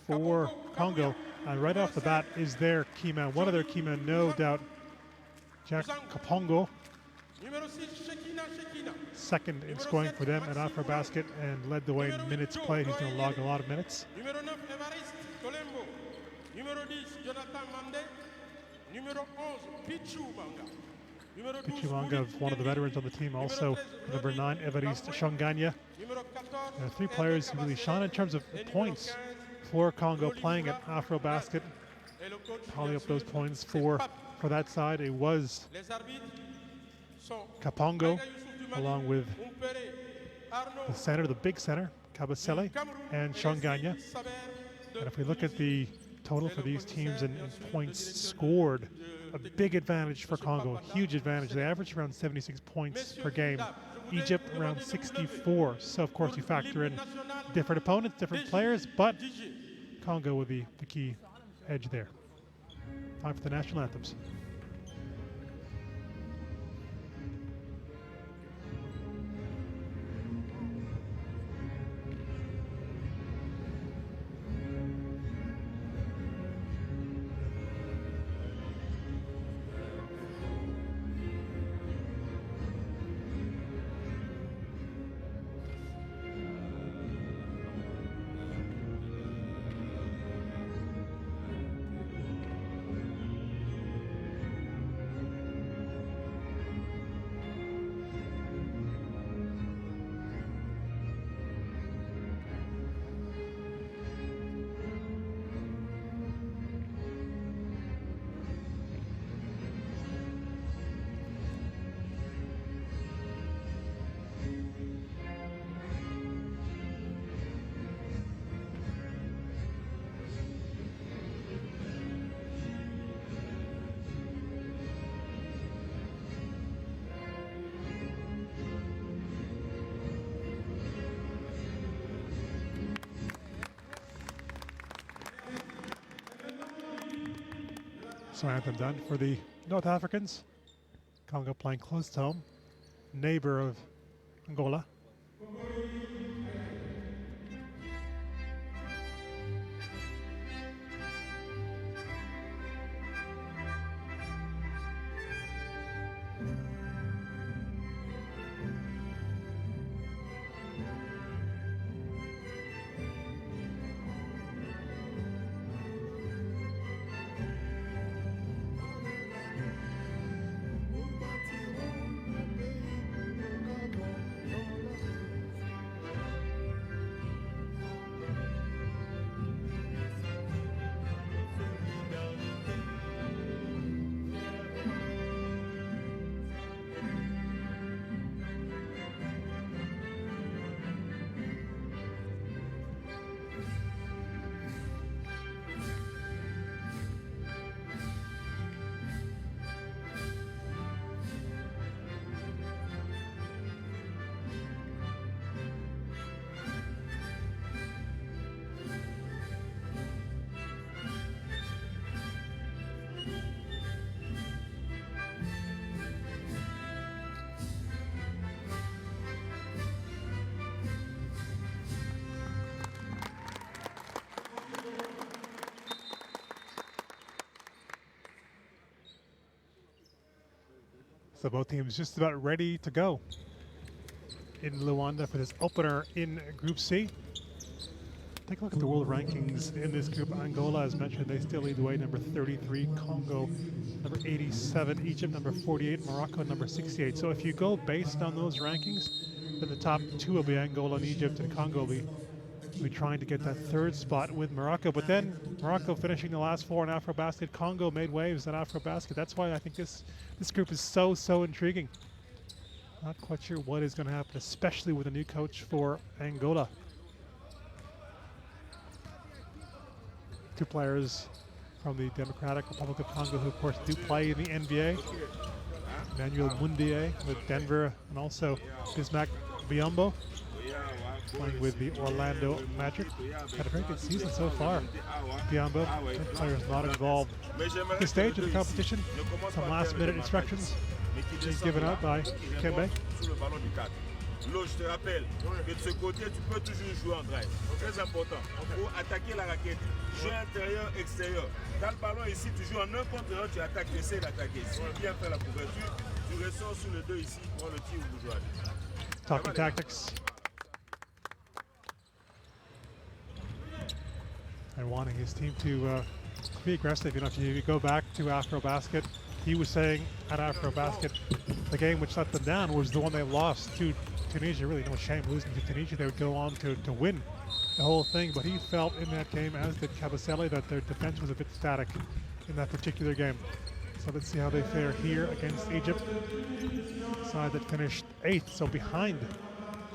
for Congo. And right off the bat is their key man, one of their key men, no doubt, Jack Kapongo. Second in scoring for them at AfroBasket and led the way in minutes played. He's going to log a lot of minutes. Pichumanga, one of the veterans on the team, also number 9, Evariste Shonganya. Three players who really shone in terms of points for Congo playing at AfroBasket. Tallying up those points for that side, it was Kapongo, along with the center, the big center, Kabasele, and Shonganya. And if we look at the total for these teams in points scored, a big advantage for Congo, huge advantage. They average around 76 points per game. Egypt around 64. So of course you factor in different opponents, different players, but Congo with the key edge there. Time for the national anthems. So anthem done for the North Africans. Congo playing close to home, neighbor of Angola. So both teams just about ready to go in Luanda for this opener in Group C. Take a look at the world rankings in this group. Angola, as mentioned, they still lead the way, number 33. Congo, number 87. Egypt, number 48. Morocco, number 68. So if you go based on those rankings, then the top two will be Angola and Egypt, and Congo will be trying to get that third spot with Morocco. But then Morocco finishing the last four in AfroBasket. Congo made waves in AfroBasket. That's why I think this group is so intriguing. Not quite sure what is going to happen, especially with a new coach for Angola. Two players from the Democratic Republic of Congo who, of course, do play in the NBA. Emmanuel Mundier with Denver, and also Bismack Biyombo playing with the Orlando Magic. Had a very good season so far. Biyombo, players not involved at this stage of the competition. Some last-minute instructions being given out by Kembe. L'eau, je te rappelle que de ce côté, tu peux toujours jouer en drive. Très important. Pour attaquer la raquette. Jouer intérieur, extérieur. Dans le ballon ici, tu joues en un contre un, tu attaques, tu essaies d'attaquer. Si tu viens faire la couverture, tu ressors sur le 2 ici pour le tir ou le joueur. Talking tactics. And wanting his team to be aggressive. You know, if you go back to AfroBasket, he was saying at AfroBasket, the game which let them down was the one they lost to Tunisia. Really no shame losing to Tunisia. They would go on to win the whole thing, but he felt in that game, as did Kabasele, that their defense was a bit static in that particular game. So let's see how they fare here against Egypt. Side that finished 8th, so behind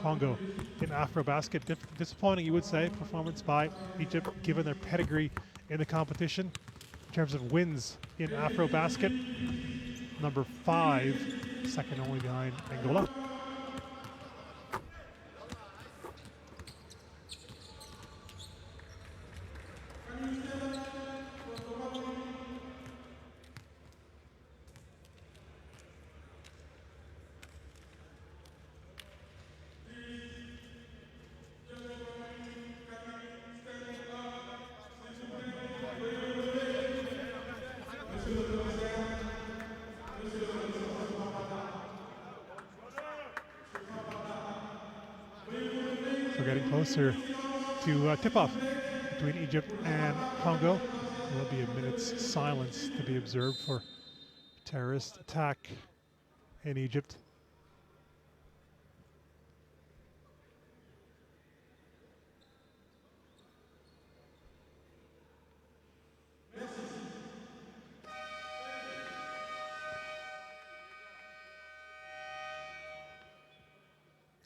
Congo in AfroBasket. Disappointing, you would say, performance by Egypt, given their pedigree in the competition. In terms of wins in AfroBasket, number 5, second only behind Angola. So getting closer to tip-off between Egypt and Congo. There will be a minute's silence to be observed for terrorist attack in Egypt.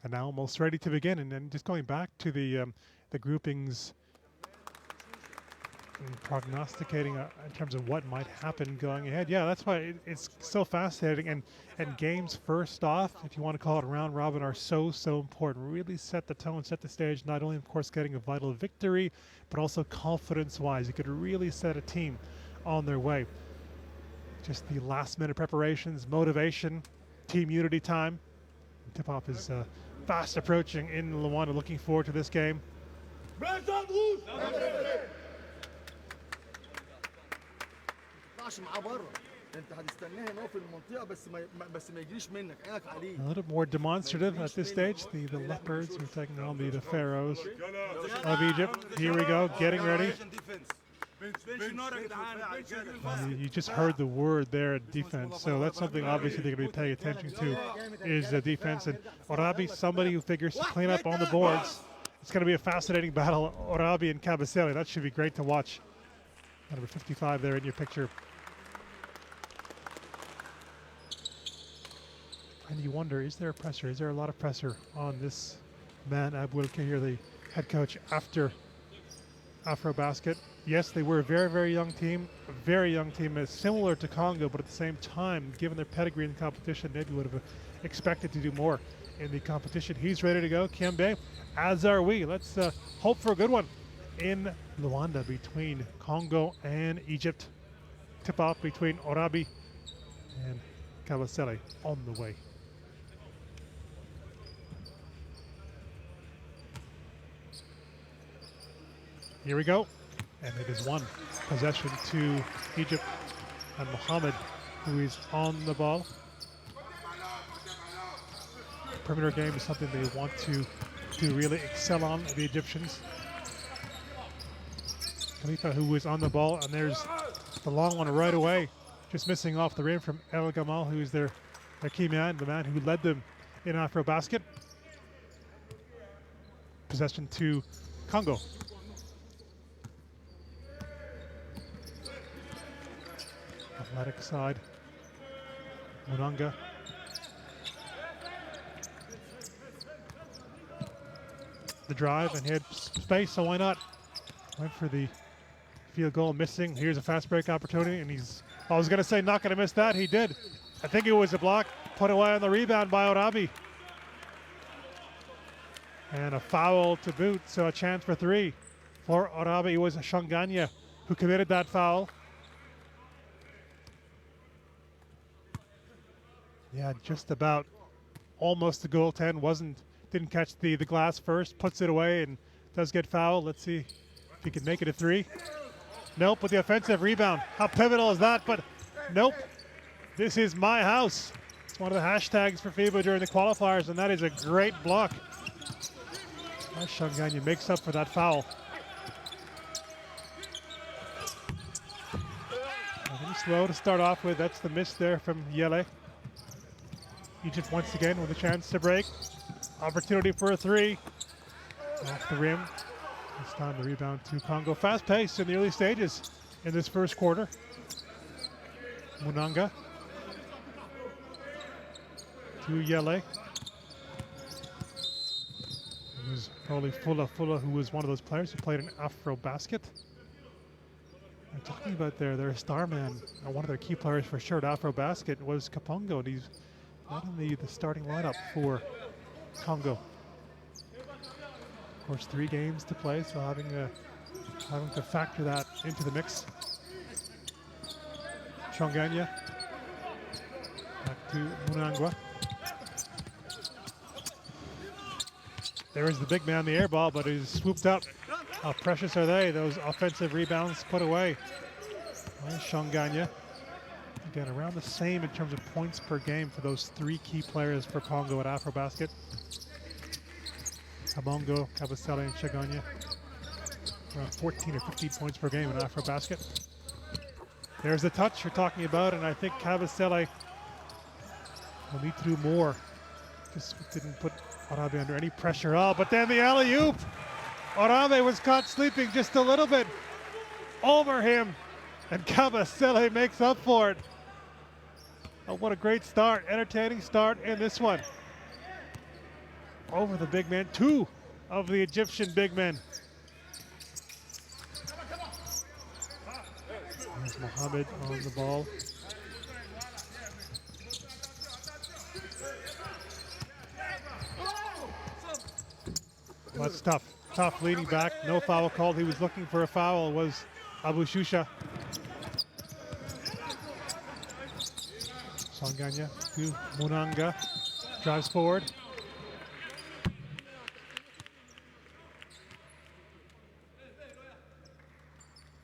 And now almost ready to begin. And then just going back to the groupings and prognosticating in terms of what might happen going ahead. Yeah, that's why it's so fascinating. And games first off, if you want to call it round robin, are so important. Really set the tone, set the stage, not only, of course, getting a vital victory, but also confidence-wise. You could really set a team on their way. Just the last-minute preparations, motivation, team unity time. Tip-off is fast approaching in Luanda. Looking forward to this game. A little more demonstrative at this stage. The Leopards are taking on the Pharaohs of Egypt. Here we go, getting ready. You just heard the word there, defense. So that's something obviously they're going to be paying attention to, is the defense. And Orabi, somebody who figures to clean up on the boards. It's going to be a fascinating battle, Orabi and Kabasele. That should be great to watch. Number 55 there in your picture. And you wonder, is there pressure? Is there a lot of pressure on this man, Abwil Kahir, the head coach, after AfroBasket? Yes, they were a very young team. A very young team, similar to Congo, but at the same time, given their pedigree in the competition, maybe would have expected to do more in the competition. He's ready to go, Kiembe, as are we. Let's hope for a good one in Luanda between Congo and Egypt. Tip-off between Orabi and Kabasele on the way. Here we go. And it is one possession to Egypt, and Mohammed, who is on the ball. Perimeter game is something they want to really excel on, the Egyptians. Khalifa, who is on the ball, and there's the long one right away, just missing off the rim from El Gamal, who's their key man, the man who led them in AfroBasket. Possession to Congo. Athletic side, Munanga. The drive, and he had space, so why not? Went for the field goal, missing. Here's a fast break opportunity, and I was going to say not going to miss that. He did. I think it was a block, put away on the rebound by Orabi. And a foul to boot, so a chance for three for Orabi. It was Shanganya who committed that foul. Yeah, just about almost the goaltend, didn't catch the glass first, puts it away and does get fouled. Let's see if he can make it a 3. Nope, with the offensive rebound. How pivotal is that? But nope. This is my house. It's one of the hashtags for FIBA during the qualifiers, and that is a great block. Shanganya makes up for that foul. Nothing slow to start off with. That's the miss there from Yele. Egypt once again with a chance to break. Opportunity for a 3. Off the rim. This time the rebound to Congo. Fast pace in the early stages in this first quarter. Munanga to Yele. It was probably Fula, who was one of those players who played in Afro Basket. I'm talking about their star man, one of their key players for sure at Afro Basket was Kapongo, and he's not in the starting lineup for Congo. Of course, 3 games to play, so having to factor that into the mix. Chonganya back to Munangwa. There is the big man, the air ball, but he's swooped up. How precious are they? Those offensive rebounds put away. Well, Chonganya. Again, around the same in terms of points per game for those 3 key players for Congo at Afrobasket. Kabongo, Kabasele, and Chaganya. Around 14 or 15 points per game in Afrobasket. There's the touch you're talking about, and I think Kabasele will need to do more. Just didn't put Arabe under any pressure. Oh, but then the alley-oop. Arabe was caught sleeping just a little bit over him, and Kabasele makes up for it. Oh, what a great start, entertaining start in this one. Over the big man, 2 of the Egyptian big men. There's Mohammed on the ball. That's tough leading back, no foul called. He was looking for a foul, was Abu Shusha. Sanganya to Munanga, drives forward.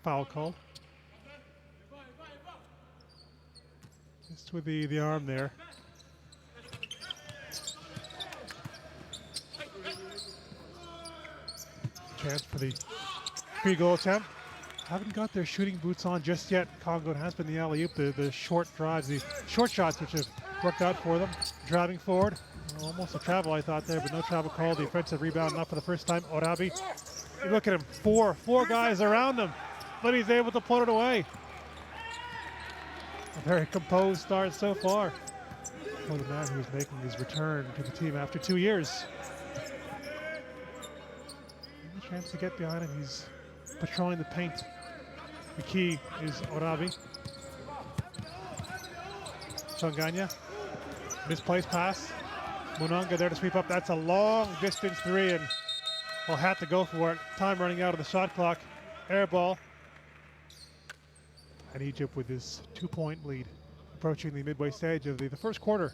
Foul called. Just with the arm there. Chance for the free goal attempt. Haven't got their shooting boots on just yet. Congo has been the alley-oop, the short drives, the short shots which have worked out for them. Driving forward. Almost a travel I thought there, but no travel called. The offensive rebound not for the first time. Orabi. Look at him, four guys around him, but he's able to put it away. A very composed start so far for the man who is making his return to the team after 2 years. And a chance to get behind him. He's patrolling the paint. The key is Orabi. Chonganya. Misplaced pass. Munanga there to sweep up. That's a long distance 3, and will have to go for it. Time running out of the shot clock. Air ball. And Egypt with this 2-point lead, approaching the midway stage of the first quarter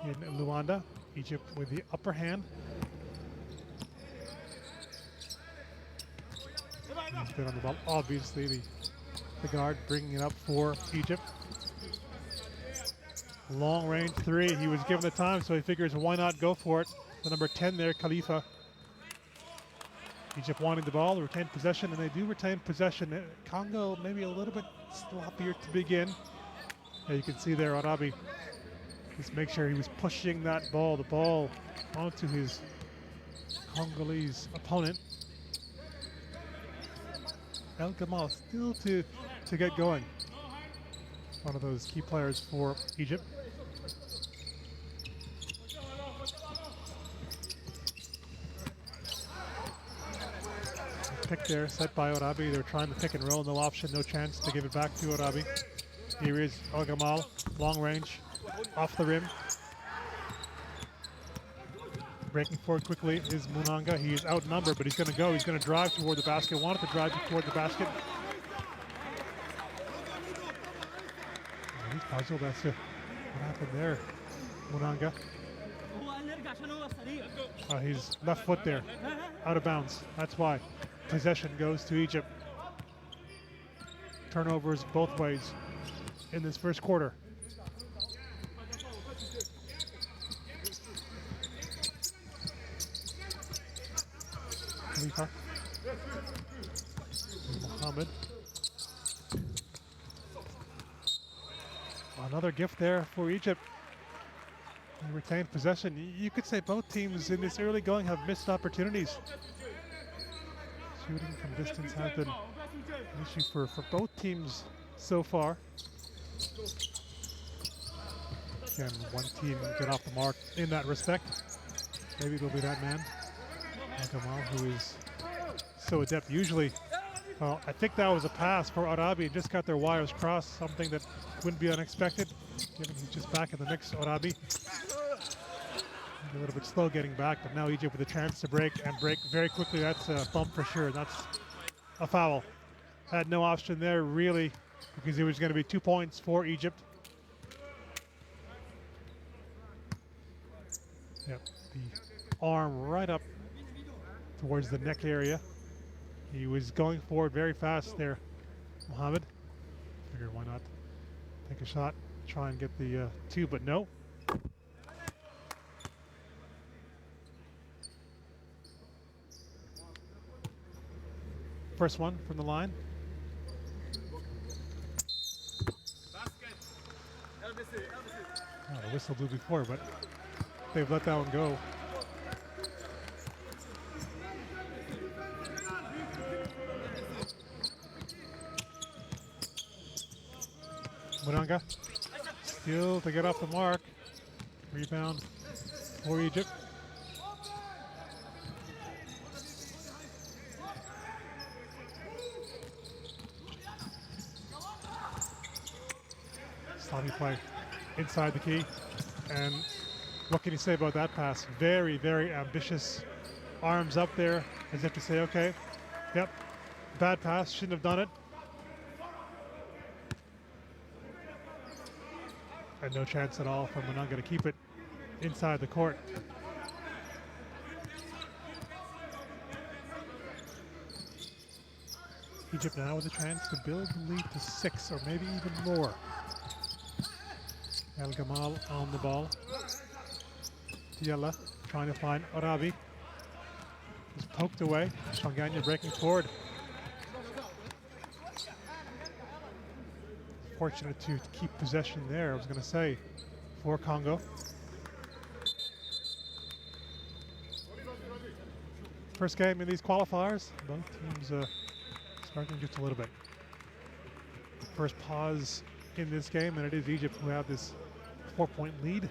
in Luanda. Egypt with the upper hand. He's been on the ball, obviously, the guard bringing it up for Egypt. Long range 3, he was given the time, so he figures why not go for it. The number 10 there, Khalifa. Egypt wanting the ball, retain possession, and they do retain possession. Congo maybe a little bit sloppier to begin. Yeah, you can see there Arabi just make sure he was pushing the ball onto his Congolese opponent. El Gamal still to get going. One of those key players for Egypt. Pick there, set by Orabi. They're trying to pick and roll, no option, no chance to give it back to Orabi. Here is El Gamal, long range, off the rim. Breaking forward quickly is Munanga. He is outnumbered, but he's going to go. He's going to drive toward the basket. Wanted to drive toward the basket. He's puzzled as to what happened there. Munanga He's left foot there, out of bounds. That's why. Possession goes to Egypt. Turnovers both ways in this first quarter. Khalifa. Mohammed. Another gift there for Egypt. They retained possession. You could say both teams in this early going have missed opportunities. Shooting from distance has been an issue for both teams so far. Can one team get off the mark in that respect? Maybe it'll be that man, Gamal, who is so adept. Usually, well, I think that was a pass for Arabi. Just got their wires crossed, something that wouldn't be unexpected, given he's just back in the mix, Arabi. A little bit slow getting back, but now Egypt with a chance to break and break very quickly. That's a bump for sure. That's a foul. Had no option there, really, because it was going to be 2 points for Egypt. Yep, the arm right up towards the neck area. He was going forward very fast there, Mohammed. Figured why not take a shot, try and get the 2, but no. First one from the line. Oh, the whistle blew before, but they've let that one go. Muranga still to get off the mark. Rebound for Egypt. Sloppy play inside the key. And what can you say about that pass? Very, very ambitious. Arms up there as if to say, okay, yep, bad pass, shouldn't have done it. And no chance at all for Muranga to keep it inside the court. Egypt now with a chance to build the lead to 6 or maybe even more. El Gamal on the ball. Diallo trying to find Arabi. He's poked away. Shanganya breaking forward. Fortunate to keep possession there, I was going to say, for Congo. First game in these qualifiers. Both teams struggling just a little bit. First pause in this game, and it is Egypt who have this 4-point lead.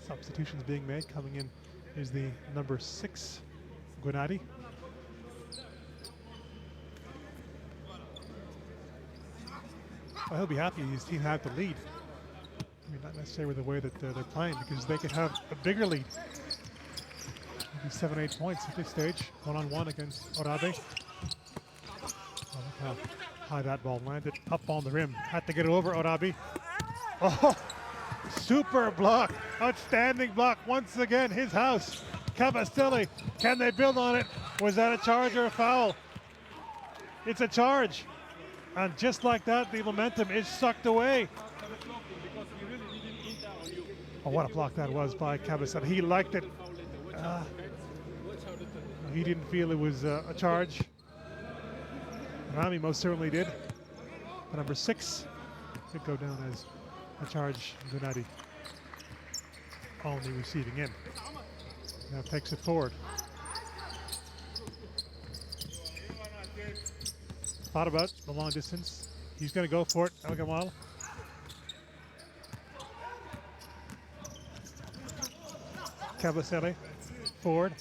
Substitutions being made. Coming in is the number 6, Gwenadi. Well, he'll be happy his team had the lead. I mean, not necessarily the way that they're playing, because they could have a bigger lead. Maybe 7-8 points at this stage, one-on-one against Orabe. Oh, look how high that ball landed, up on the rim. Had to get it over Orabe. Oh, super block, outstanding block once again. His house, Cabastelli. Can they build on it? Was that a charge or a foul? It's a charge. And just like that, the momentum is sucked away. Oh, what a block that was by Cabastelli. He liked it. He didn't feel it was a charge. Rami most certainly did. The number 6 did go down as a charge. Gunadi only receiving in. Now takes it forward. Thought about the long distance. He's going to go for it, El Gamal. Cabastelli forward.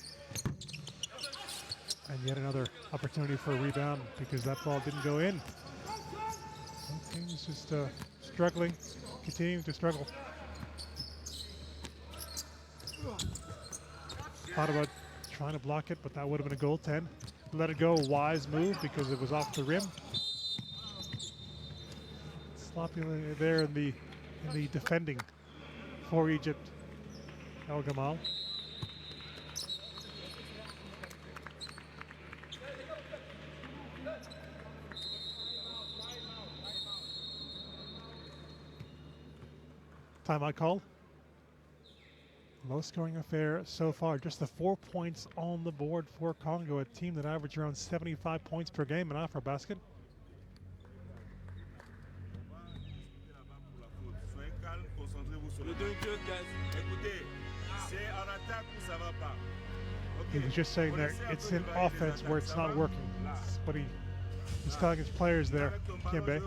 And yet another opportunity for a rebound because that ball didn't go in. Both teams just struggling, continuing to struggle. Thought about trying to block it, but that would have been a goaltend. Let it go, wise move because it was off the rim. Sloppy there in the defending for Egypt. El Gamal. Timeout called. Low scoring affair so far. Just the 4 points on the board for Congo, a team that averaged around 75 points per game in Afrobasket. Soyez calme, concentrez-vous sur le jeu. Écoutez, c'est en attaque où ça va pas. He was just saying that it's in offense where it's not working. That's what he's telling his players there, Kiembe.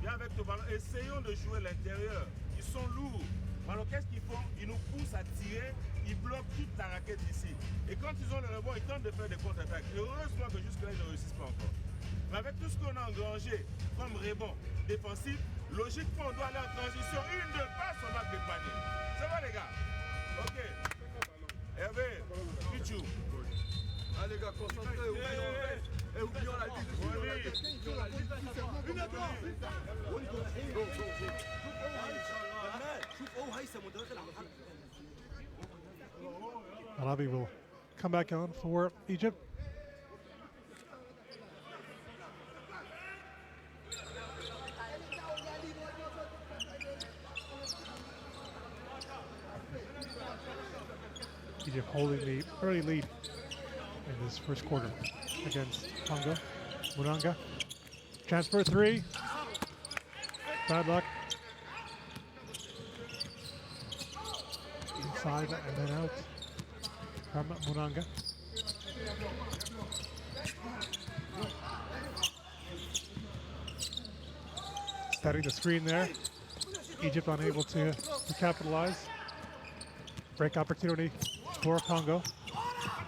Viens avec ton ballon, essayons de jouer l'intérieur. Ils sont lourds. Alors qu'est-ce qu'ils font? Ils nous poussent à tirer, ils bloquent toute la raquette ici. Et quand ils ont le rebond, ils tentent de faire des contre-attaques. Et heureusement que jusque-là, ils ne réussissent pas encore. Mais avec tout ce qu'on a engrangé comme rebond défensif, logiquement, on doit aller en transition. Une de passe, on va dépanner. Ça va les gars? Ok. Hervé, Pichou. Allez les gars, concentrez-vous. Et oublions la ligne. Alavi will come back on for Egypt. Egypt holding the early lead in this first quarter against Congo. Munanga, chance for a three. Bad luck. Inside and then out from Munanga. Setting the screen there. Egypt unable to capitalize. Break opportunity for Congo.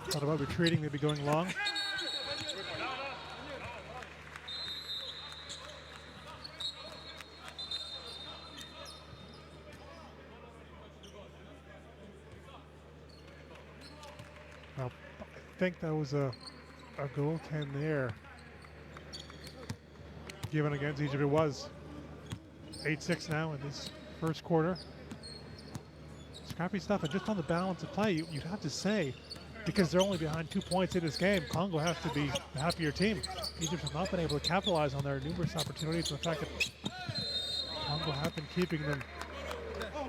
Thought about retreating, they'd be going long. Well, I think that was a goaltend there. Given against Egypt, it was 8-6 now in this first quarter. Scrappy stuff, and just on the balance of play, you'd have to say, because they're only behind 2 points in this game, Congo has to be the happier team. Egypt has not been able to capitalize on their numerous opportunities, and the fact that Congo have been keeping them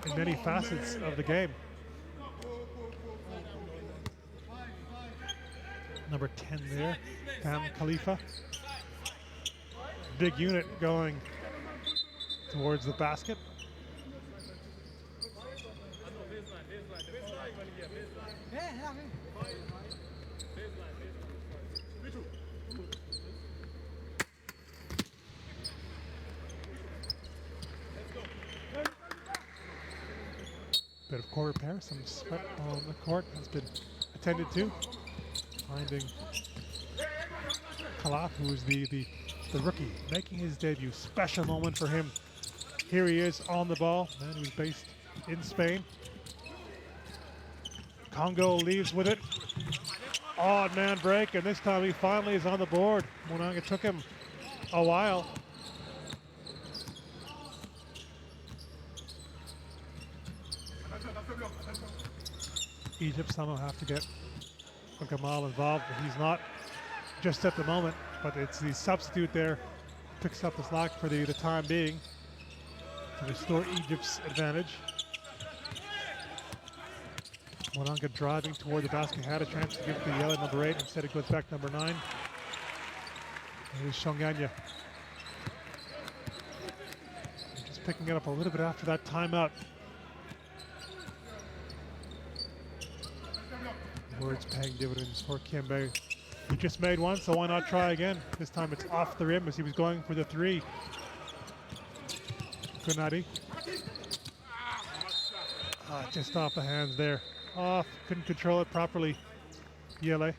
in many facets of the game. Number 10 there, Tam Khalifa. Big unit going towards the basket. Bit of court repair, some sweat on the court has been attended to. Finding Kalaf, who is the rookie, making his debut. Special moment for him. Here he is on the ball, man who's based in Spain. Congo leaves with it. Odd man break, and this time he finally is on the board. Munanga took him a while. Egypt somehow have to get Gamal involved, but he's not just at the moment, but it's the substitute there picks up the slack for the time being to restore Egypt's advantage. Munanga driving toward the basket, had a chance to give the yellow number 8, instead it goes back number 9. Here's Shonganya. Just picking it up a little bit after that timeout. Words paying dividends for Kiembe. He just made one, so why not try again? This time it's off the rim as he was going for the 3. Kunadi. Just off the hands there. Off, couldn't control it properly. Yele.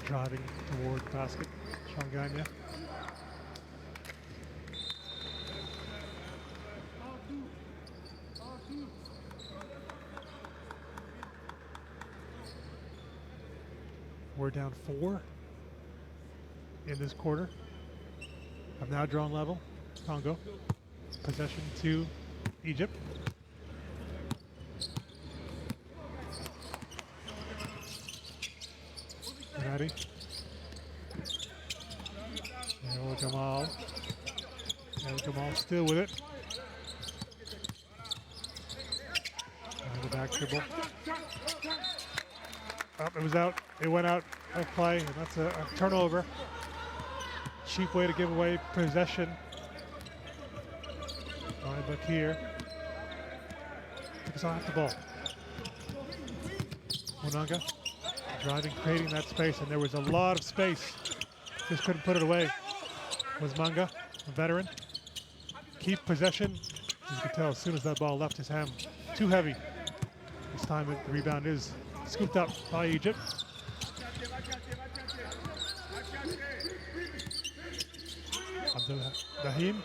Driving toward the basket. Shanganya. We're down 4 in this quarter. I've now drawn level. Congo. Possession to Egypt. Ready. El Gamal. El Gamal still with it. And the back dribble. Oh, it was out. It went out of play, and that's a turnover. Cheap way to give away possession. Right back here. Took us off the ball. Monanga driving, creating that space, and there was a lot of space. Just couldn't put it away. Was Manga, a veteran. Keep possession. As you can tell, as soon as that ball left his hand, too heavy. This time the rebound is scooped up by Egypt. Abdelrahim.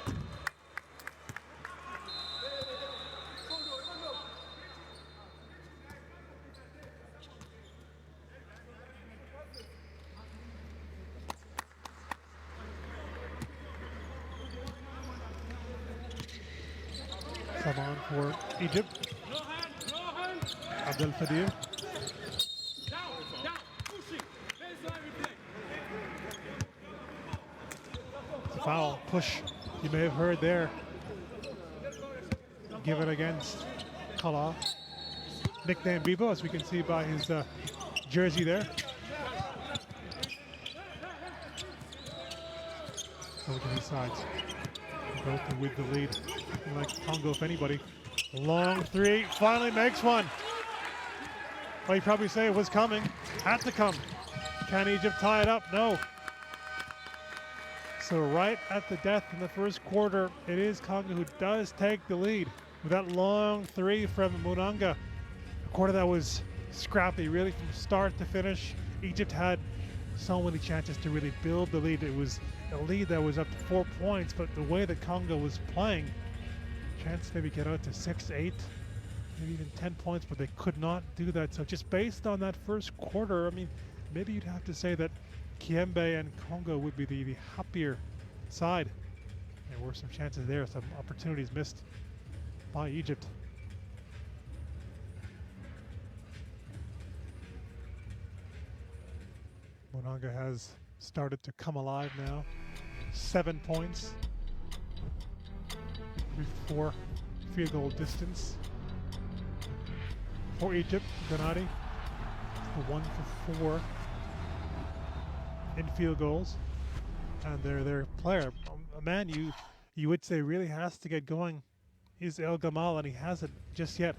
Come on for Egypt. Abdel Fadir. Foul push you may have heard there. Given against Kala. Nicknamed Bibo, as we can see by his jersey there. Over to these sides. Both with the lead. Like Congo, if anybody. Long three, finally makes one. Well, you probably say it was coming, had to come. Can Egypt tie it up? No. So right at the death in the first quarter, it is Congo who does take the lead with that long three from Monanga. A quarter that was scrappy, really from start to finish. Egypt had so many chances to really build the lead. It was a lead that was up to 4 points, but the way that Congo was playing, chance to maybe get out to 6, 8, maybe even 10 points, but they could not do that. So just based on that first quarter, I mean, maybe you'd have to say that Kiembe and Congo would be the happier side. There were some chances there, some opportunities missed by Egypt. Monanga has started to come alive now. 7 points. 4 field goal distance for Egypt. Gennady for 1 for 4 in field goals, and their player, a man you would say really has to get going, is El Gamal, and he hasn't just yet.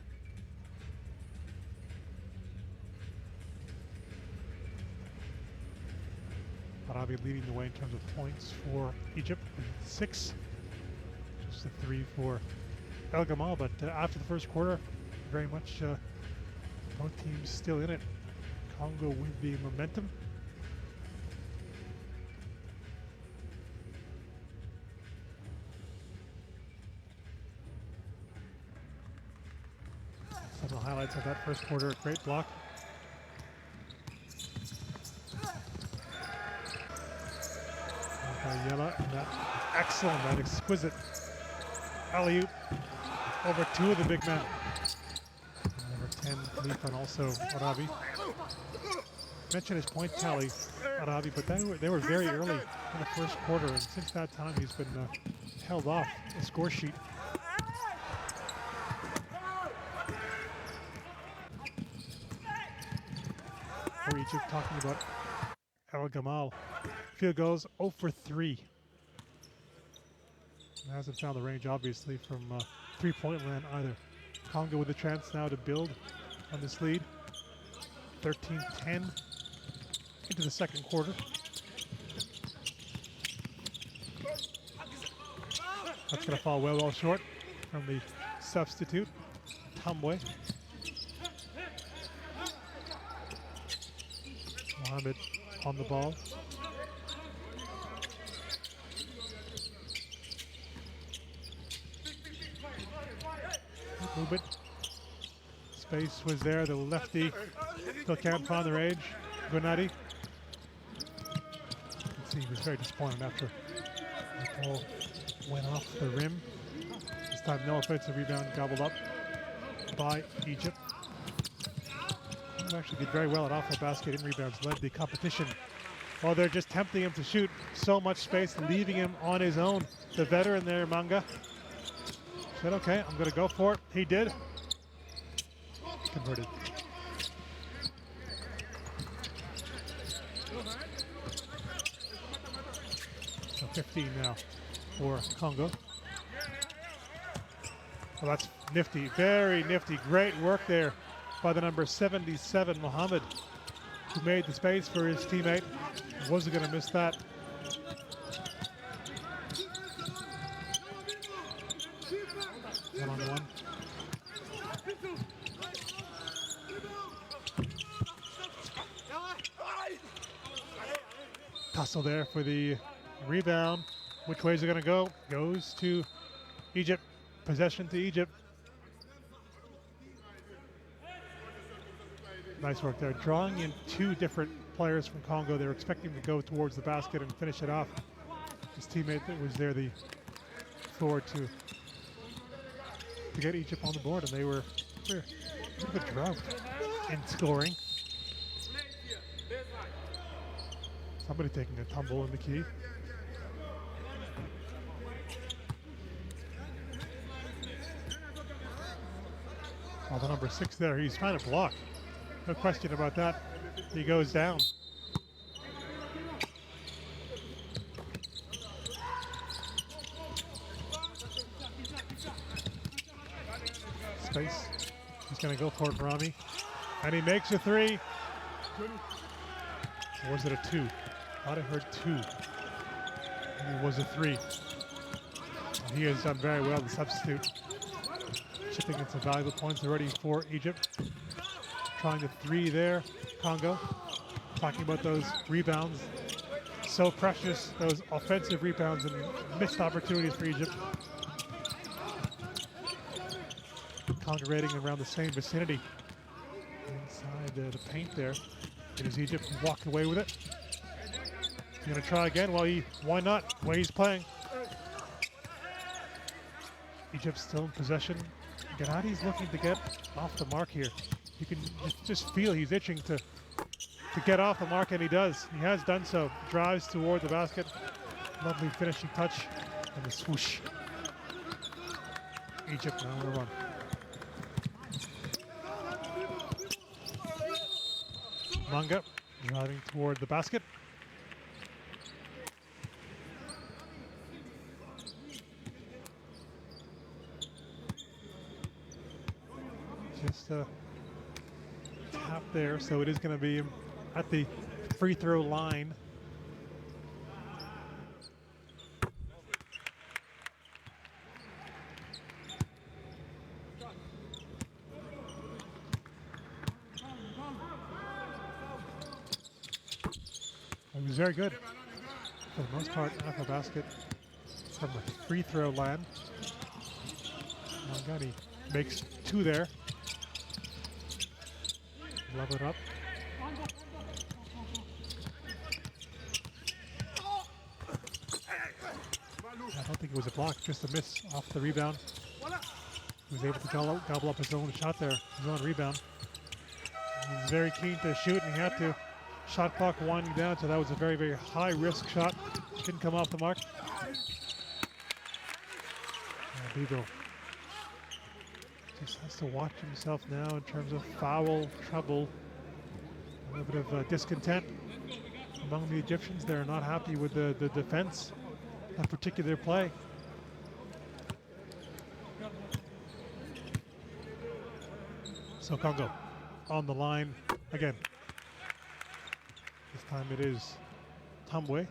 Arabi leading the way in terms of points for Egypt, 6. Just a 3 for El Gamal, but after the first quarter, very much both teams still in it. Congo with the momentum. Some of the highlights of that first quarter, great block. Yella, and that excellent, that exquisite alley-oop over 2 of the big men. Number 10, Khalifa, and also Arabi. Mentioned his point tally, Arabi, but they were very early in the first quarter, and since that time he's been held off the score sheet. For Egypt, talking about El Gamal. Field goals 0 for 3. Hasn't found the range, obviously, from 3-point land either. Congo with a chance now to build on this lead. 13-10 into the second quarter. That's going to fall well short from the substitute, Tambwe. Mohamed on the ball. Movement. Space was there. The lefty still can't find the range. Gennady. You can see he was very disappointed after the ball went off the rim. This time no offensive rebound, gobbled up by Egypt. He actually did very well at off the basket in rebounds, led the competition. While they're just tempting him to shoot, so much space, leaving him on his own. The veteran there, Manga, said, okay, I'm gonna go for it. He did. Converted. So 15 now for Congo. Well, that's nifty, very nifty. Great work there by the number 77, Mohammed, who made the space for his teammate. Wasn't going to miss that. One-on-one. Tussle there for the rebound. Which way is it going to go? Goes to Egypt. Possession to Egypt. Nice work there. Drawing in two different players from Congo. They were expecting to go towards the basket and finish it off. His teammate that was there, the forward to get Egypt on the board, and they were a bit of a drought in scoring. Somebody taking a tumble in the key. The number 6 there, he's trying to block. No question about that. He goes down. Space. He's going to go for it, Brahmi. And he makes a 3. Or was it a 2? I thought I heard 2. It was a 3. And he has done very well, the substitute. Chipping in some valuable points already for Egypt. Trying the 3 there, Congo. Talking about those rebounds. So precious, those offensive rebounds and missed opportunities for Egypt. Congregating around the same vicinity. Inside the paint there. It is Egypt who walked away with it. He's going to try again. Well, why not? The way he's playing. Egypt still in possession. Gennadi's looking to get off the mark here. You can just feel he's itching to get off the mark, and he does. He has done so. Drives toward the basket. Lovely finishing touch and the swoosh. Egypt now on the run. Manga driving toward the basket. Just a tap there, so it is going to be at the free throw line. It was very good for the most part at the basket from the free throw line. Mangani makes 2 there. Love it up. I don't think it was a block, just a miss off the rebound. He was able to gobble up his own shot there, his own rebound. He's very keen to shoot, and he had to. Shot clock winding down, so that was a very, very high risk shot. Didn't come off the mark. Bibo just has to watch himself now in terms of foul trouble. A little bit of discontent among the Egyptians. They're not happy with the defense, that particular play. So Congo on the line again. This time it is Tambwe.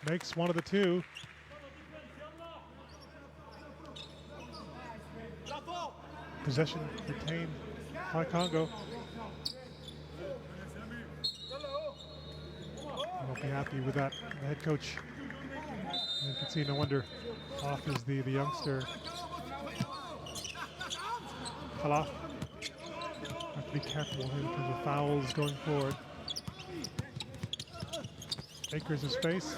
Makes one of the 2. Possession retained by Congo. I won't be happy with that. The head coach, you can see, no wonder off is the youngster. Kala. Be careful in terms of fouls going forward. Acres of space.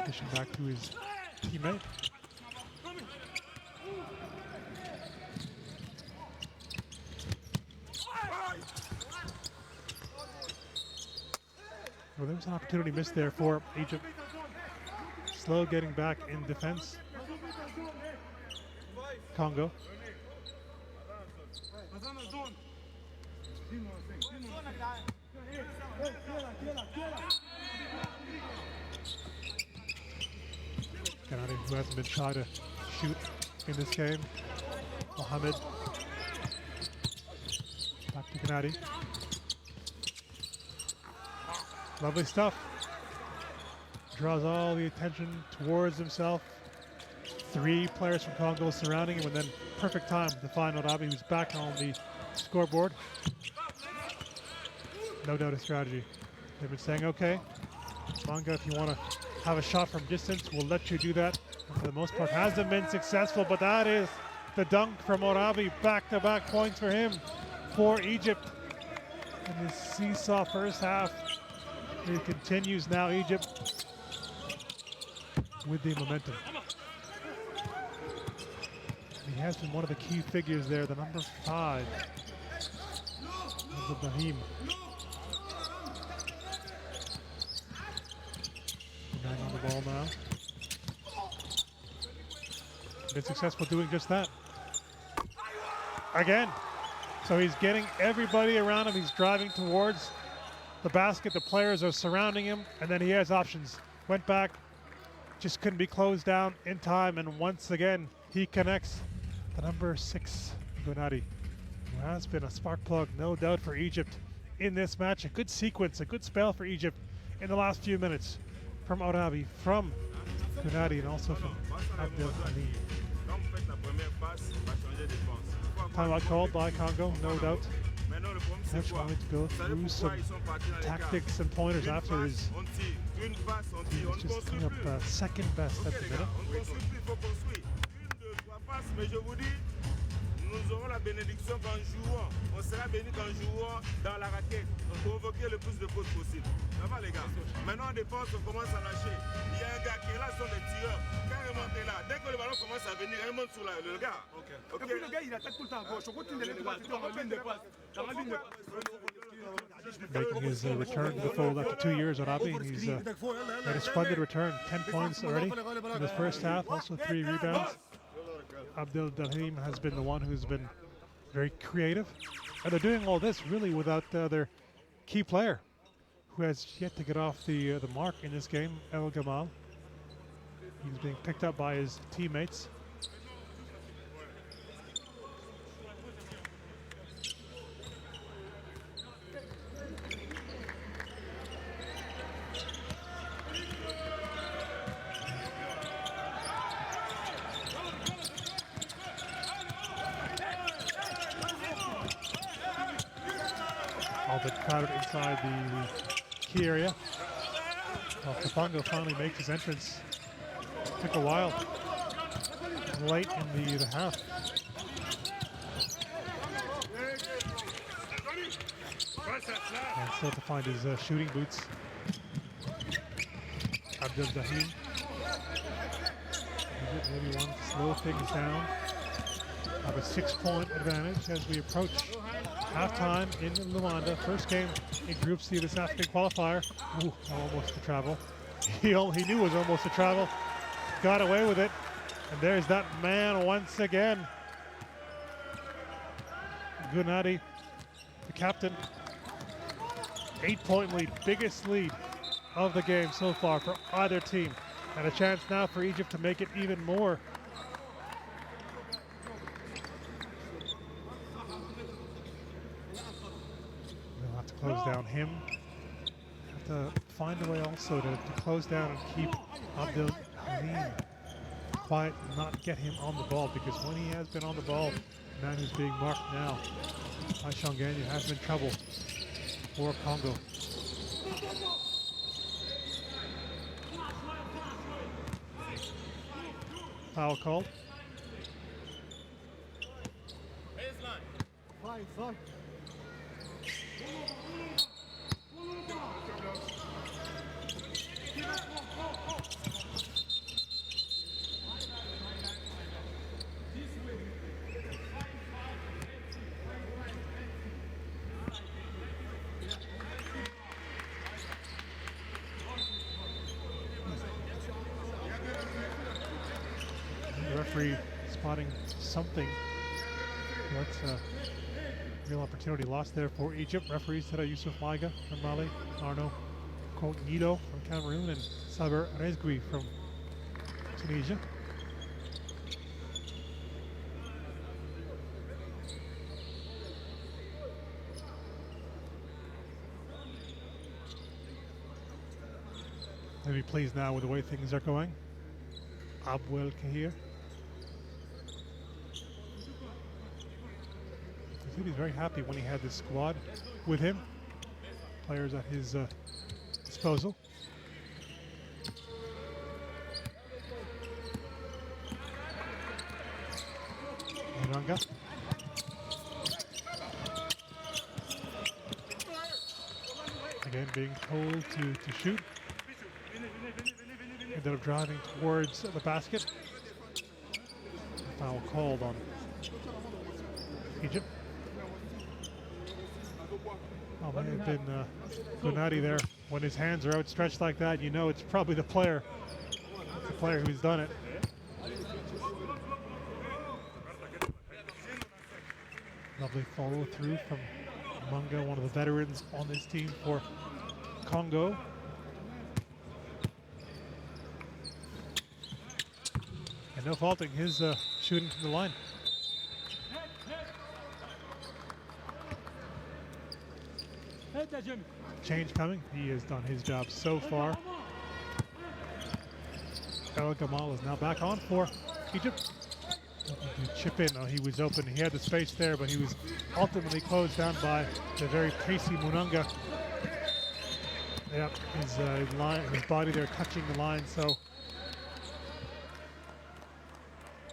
Dishing back to his teammate. Well, there was an opportunity missed there for Egypt. Slow getting back in defense. Congo. Kanadi, who hasn't been shy to shoot in this game. Mohamed. Back to Kanadi. Lovely stuff. Draws all the attention towards himself. 3 players from Congo surrounding him, and then perfect time to find Orabi, who's back on the scoreboard. No doubt a strategy. They've been saying, okay, Manga, if you want to have a shot from distance, we'll let you do that. And for the most part, hasn't been successful, but that is the dunk from Orabi. Back-to-back points for him, for Egypt. In this seesaw first half, it continues now, Egypt with the momentum. He has been one of the key figures there, the number 5 of the Bahim. Back on the ball now. Been successful doing just that. Again. So he's getting everybody around him. He's driving towards the basket. The players are surrounding him, and then he has options. Went back, just couldn't be closed down in time, and once again, he connects. The number 6, Gunadi, who has been a spark plug, no doubt, for Egypt in this match. A good sequence, a good spell for Egypt in the last few minutes from Orabi, from Gunadi, and also from Abdel Ali. Timeout called by Congo, no doubt. Coach wanted to go through some tactics and pointers after his team was just coming up second best at the minute. Mais je vous dis, nous aurons la bénédiction qu'en jouant, on sera béni qu'en jouant dans la raquette, pour provoquer le plus de fautes possible. Ça va les gars? Maintenant en défense, on commence à lâcher. Il y a un gars qui est là, ce sont des tireurs. Carrément, t'es là. Dès que le ballon commence à venir, il monte sur le gars. Et puis le gars, il attaque tout le temps à gauche. On continue de droite, dans la ligne de passe. Dans la ligne de passe. Making his return to the fold after 2 years on Abi. He's made a splendid return, 10 points already in the first half, also 3 rebounds. Abdel Dahim has been the one who's been very creative. And they're doing all this really without their key player, who has yet to get off the mark in this game, El Gamal. He's being picked up by his teammates. All but crowded inside the key area. Well, Kapango finally makes his entrance. Took a while. Late in the half. And still to find his shooting boots. Abdel Dahim. Maybe one to slow things down. Have a 6-point advantage as we approach halftime in Luanda. First game in Group C of this African qualifier. Ooh, almost a travel. He knew it was almost a travel. Got away with it. And there's that man once again. Gunadi, the captain. 8-point lead, biggest lead of the game so far for either team. And a chance now for Egypt to make it even more. Close down him. Have to find a way also to close down and keep Abdel Halim quiet and not get him on the ball, because when he has been on the ball, the man who's being marked now by Shanganya has been trouble for Congo. Foul called. Baseline. The referee spotting something. That's a real opportunity lost there for Egypt. Referees today: Yusuf Maiga from Mali, Arno Cognito from Cameroon, and Saber Rezgui from Tunisia. Maybe pleased now with the way things are going. Abwel Kahir. He's very happy when he had this squad with him. Players at his disposal. Muranga. Again, being told to shoot. Ended up driving towards the basket. Foul called on Egypt. Oh, may have been Gunati there. When his hands are outstretched like that, you know it's probably the player who's done it. Lovely follow through from Munga, one of the veterans on this team for Congo. And no faulting his shooting from the line. Change coming. He has done his job so far. El Gamal is now back on for Egypt. Looking to chip in. Oh, he was open. He had the space there, but he was ultimately closed down by the very pacey Munanga. Yep, his body there touching the line. So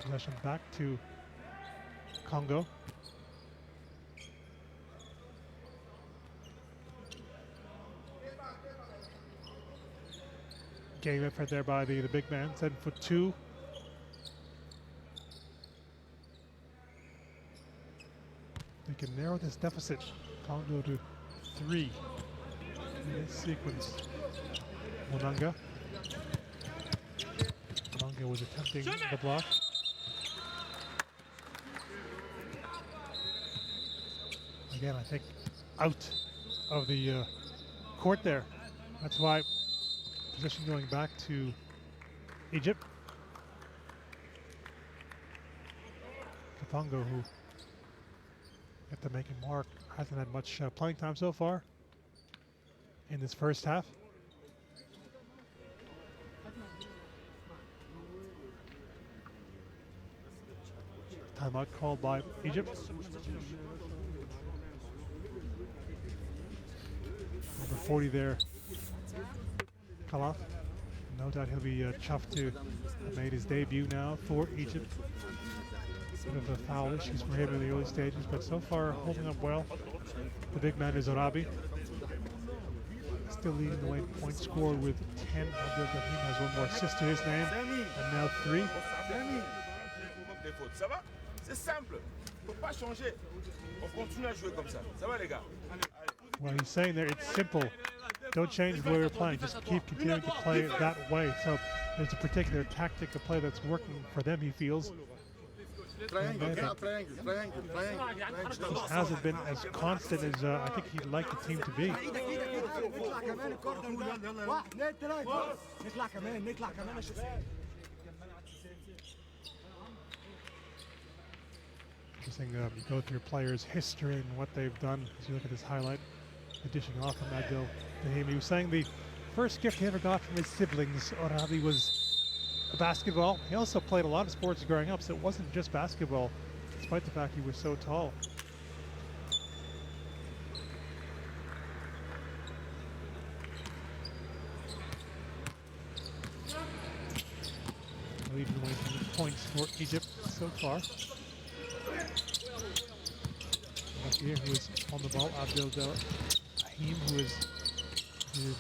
possession back to Congo. Game effort there by the big man, 7'2". They can narrow this deficit. Congo to 3 in this sequence. Munanga. Munanga was attempting the block. Again, I think out of the court there. That's why position going back to Egypt. Kapongo, who at the making mark, hasn't had much playing time so far in this first half. Timeout called by Egypt. Number 40 there, Khalaf. No doubt he'll be chuffed to have made his debut now for Egypt. Bit of a foul issues for him in the early stages, but so far holding up well. The big man is Arabi. Still leading the way in points scored with 10. Abdel Rahim has one more assist to his name, and now 3. Ça va? C'est simple. Faut pas changer. On continue à jouer comme ça. Ça va les gars? Well, he's saying there it's simple. Don't change the way we're playing. Just keep continuing to play it that way. So there's a particular tactic of play that's working for them, he feels. Just hasn't been as constant as I think he'd like the team to be. Interesting, you go through players' history and what they've done as you look at this highlight, dishing off from Abdel Rahim. He was saying the first gift he ever got from his siblings, Orabi, was basketball. He also played a lot of sports growing up, so it wasn't just basketball, despite the fact he was so tall. Leading the way in points for Egypt so far. here who is on the ball. Abdel-Rahim, who is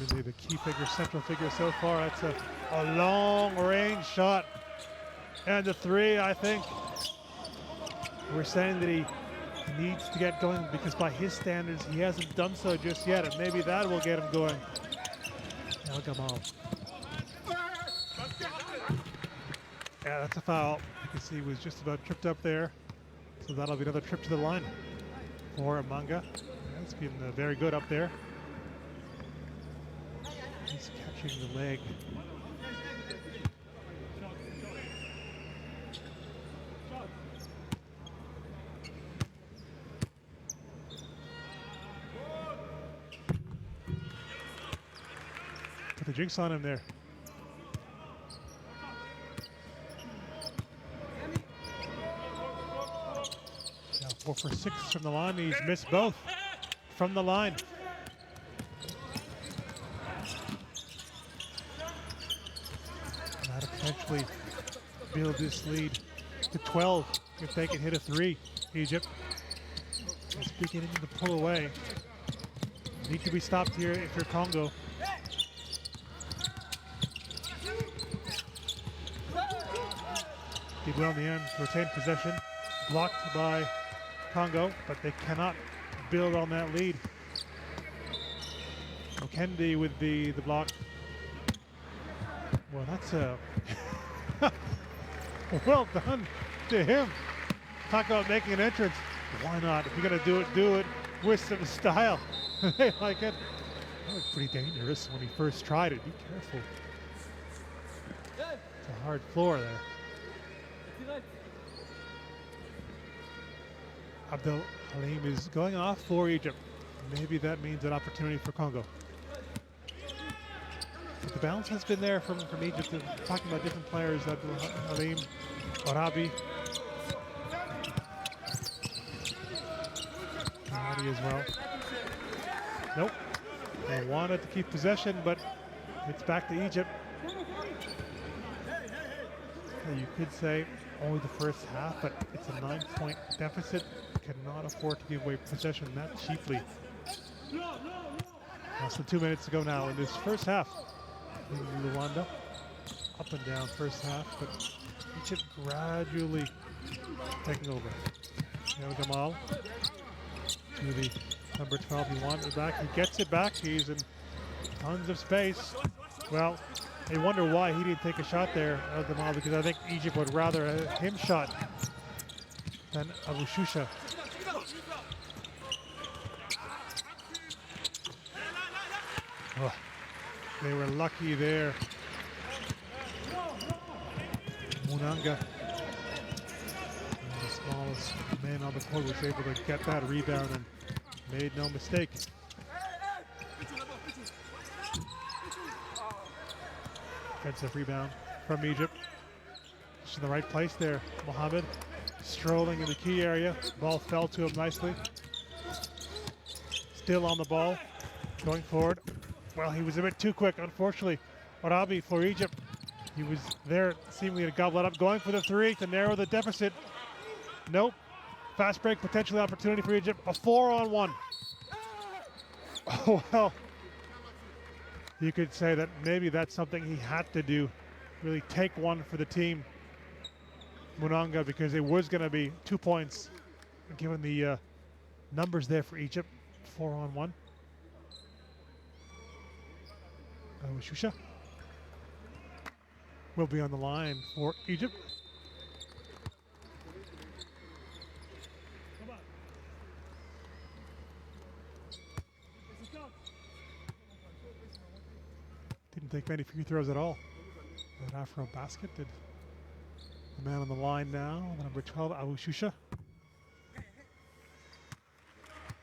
been the key figure, central figure so far. That's a long range shot. And the three, I think, we're saying that he needs to get going because by his standards, he hasn't done so just yet. And maybe that will get him going. El Gamal. Yeah, that's a foul. You can see he was just about tripped up there. So that'll be another trip to the line for Manga. It's been very good up there. He's catching the leg. Put the jinx on him there. Now 4 for 6 from the line. He's missed both from the line. Now to potentially build this lead to 12 if they can hit a 3. Egypt is beginning to pull away. Need to be stopped here if you're Congo. Did well in the end, retain possession, blocked by Congo, but they cannot build on that lead. Okendi with the block. Well, that's a well done to him. Talk about making an entrance. Why not? If you're gonna do it with some style. They like it. That looked pretty dangerous when he first tried it. Be careful. It's a hard floor there. Abdel-Rahim is going off for Egypt. Maybe that means an opportunity for Congo. But the balance has been there from Egypt. Talking about different players, Abdel-Rahim, Arabi, Kanadi as well. Nope. They wanted to keep possession, but it's back to Egypt. You could say only the first half, but it's a 9-point deficit. Cannot afford to give away possession that cheaply. Less than 2 minutes to go now in this first half in Luanda. Up and down first half, but Egypt gradually taking over. Now Gamal to the number 12. He wanted it back. He gets it back. He's in tons of space. Well, I wonder why he didn't take a shot there, Gamal, because I think Egypt would rather him shot than Abu Shusha. Oh, they were lucky there. Munanga, the smallest man on the court, was able to get that rebound and made no mistake. Defensive rebound from Egypt. Just in the right place there. Mohammed strolling in the key area. Ball fell to him nicely. Still on the ball, going forward. Well, he was a bit too quick, unfortunately. Arabi for Egypt. He was there, seemingly to gobble it up, going for the 3 to narrow the deficit. Nope. Fast break, potential opportunity for Egypt. A 4-on-1. Oh, well. You could say that maybe that's something he had to do. Really take one for the team, Munanga, because it was going to be 2 points, given the numbers there for Egypt. 4-on-1. Shusha will be on the line for Egypt. Didn't take many free throws at all. That Afro basket did. The man on the line now, the number 12, Abu Shusha.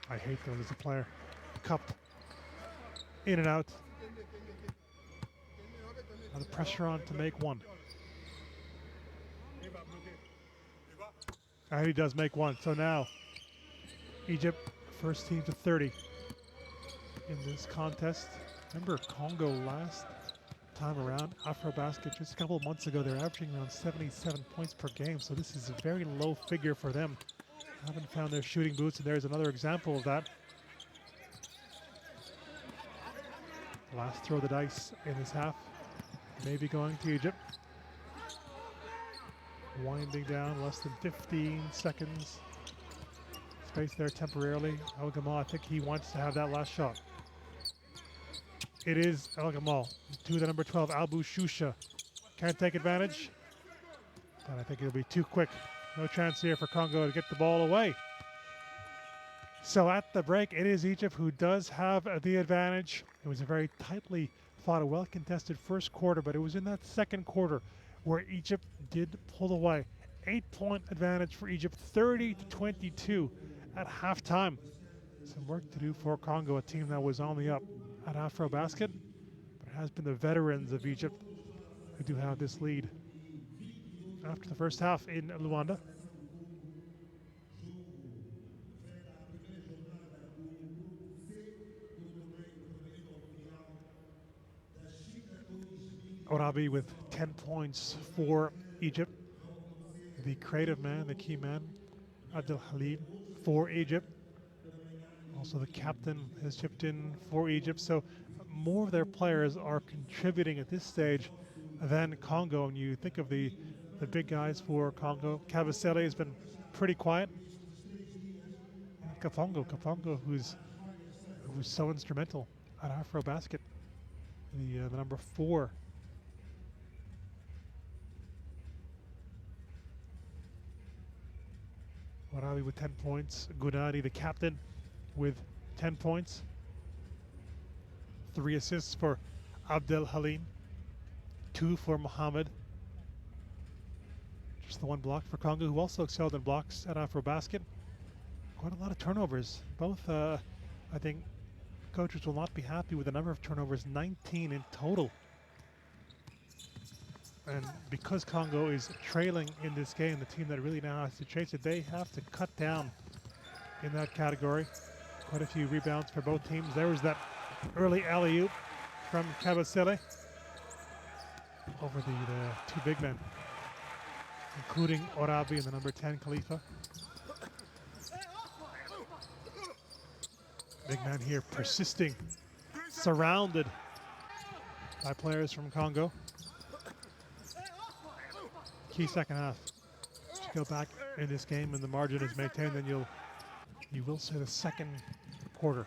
I hate those as a player. Cupped. In and out. Now the pressure on to make one. And he does make one. So now, Egypt, first team to 30 in this contest. Remember Congo last time around, Afrobasket just a couple of months ago, they're averaging around 77 points per game. So this is a very low figure for them. haven't found their shooting boots, and there's another example of that. Last throw of the dice in this half, maybe going to Egypt. Winding down, less than 15 seconds. Space there temporarily. El Gamal, I think he wants to have that last shot. It is El Gamal to the number 12, Abu Shusha. Can't take advantage, but I think it'll be too quick. No chance here for Congo to get the ball away. So at the break, it is Egypt who does have the advantage. It was a very tightly fought, a well-contested first quarter, but it was in that second quarter where Egypt did pull away. 8-point advantage for Egypt, 30-22 at halftime. Some work to do for Congo, a team that was on the up at AfroBasket, but it has been the veterans of Egypt who do have this lead. After the first half in Luanda. Orabi with 10 points for Egypt. The creative man, the key man, Abdel Halim for Egypt. Also the captain has chipped in for Egypt. So more of their players are contributing at this stage than Congo. And you think of the big guys for Congo. Kabasele has been pretty quiet. Kapongo, who's so instrumental at AfroBasket. The number 4. Warabi with 10 points. Gudadi, the captain, with 10 points. 3 assists for Abdel Halim. 2 for Mohammed. Just the 1 block for Congo, who also excelled in blocks at AfroBasket. Quite a lot of turnovers. Both, I think, coaches will not be happy with the number of turnovers, 19 in total. And because Congo is trailing in this game, the team that really now has to chase it, they have to cut down in that category. Quite a few rebounds for both teams. There was that early alley-oop from Kabasele over the 2 big men, including Orabi and the number 10, Khalifa. Big man here persisting, surrounded by players from Congo. Key second half. To go back in this game and the margin is maintained, then you will say the second quarter.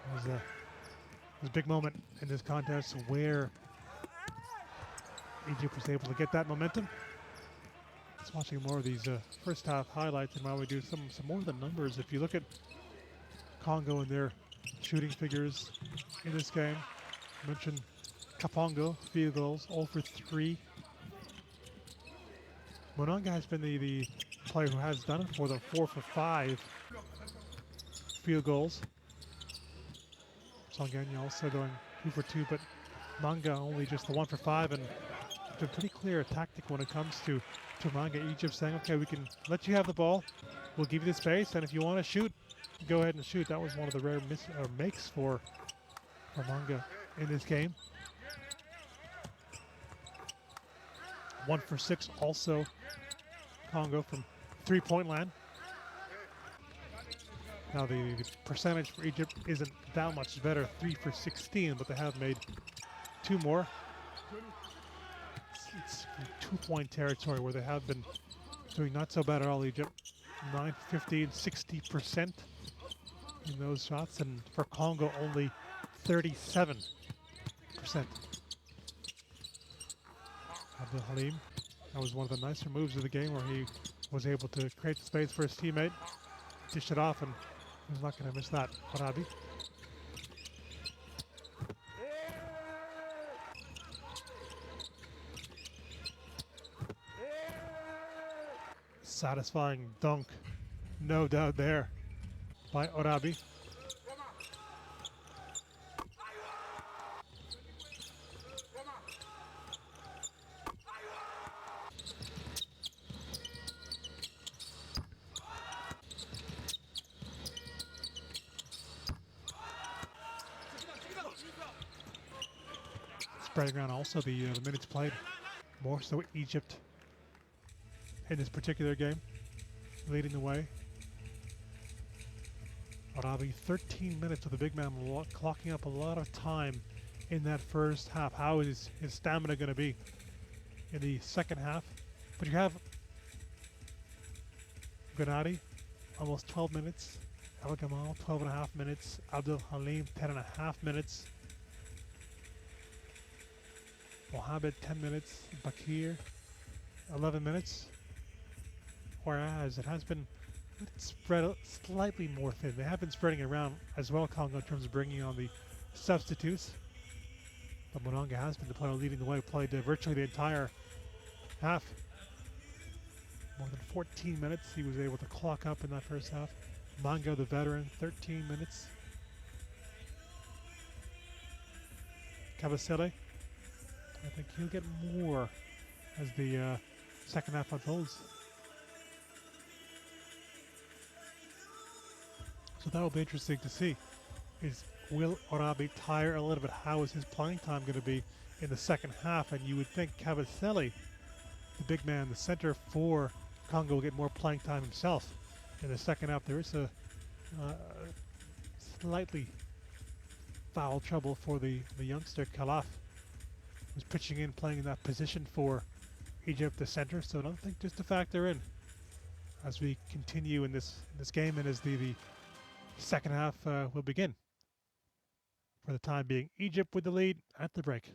It was a big moment in this contest where Egypt was able to get that momentum. Just watching more of these first half highlights, and while we do some more of the numbers, if you look at Congo and their shooting figures in this game, I mentioned Kapongo, field goals, 0 for 3. Monanga has been the player who has done it for them, 4 for 5 field goals. Songanya also going 2 for 2, but Manga only just the 1 for 5, and it's been pretty clear a tactic when it comes to Manga. Egypt saying, okay, we can let you have the ball, we'll give you the space, and if you want to shoot, go ahead and shoot. That was one of the rare makes for Manga in this game. 1 for 6 also Congo from 3-point land. Now the percentage for Egypt isn't that much better, 3 for 16, but they have made 2 more. It's 2-point territory where they have been doing not so bad at all. Egypt 9, 15, 60% in those shots, and for Congo only 37%. Abdel Halim, that was one of the nicer moves of the game where he was able to create the space for his teammate, dish it off, and he was not going to miss that. Arabi. Satisfying dunk, no doubt there by Orabi. Spreading around also the minutes played. More so Egypt in this particular game, leading the way. Arabi, 13 minutes with the big man clocking up a lot of time in that first half. How is his stamina going to be in the second half? But you have Grenadi, almost 12 minutes. El Gamal, 12.5 minutes. Abdul Halim, 10.5 minutes. Mohamed, 10 minutes. Bakir, 11 minutes. Whereas it has been spread slightly more thin. They have been spreading around as well, Congo, in terms of bringing on the substitutes. But Mononga has been the player leading the way, played virtually the entire half. More than 14 minutes he was able to clock up in that first half. Mango, the veteran, 13 minutes. Kabasele, I think he'll get more as the second half unfolds. So that will be interesting to see. Will Arabi tire a little bit? How is his playing time going to be in the second half? And you would think Kabasele, the big man, the center for Congo, will get more playing time himself in the second half. There is a slightly foul trouble for the youngster Khalaf, who's pitching in, playing in that position for Egypt, the center. So another thing just to factor in as we continue in this game and as the second half will begin. For the time being, Egypt with the lead at the break.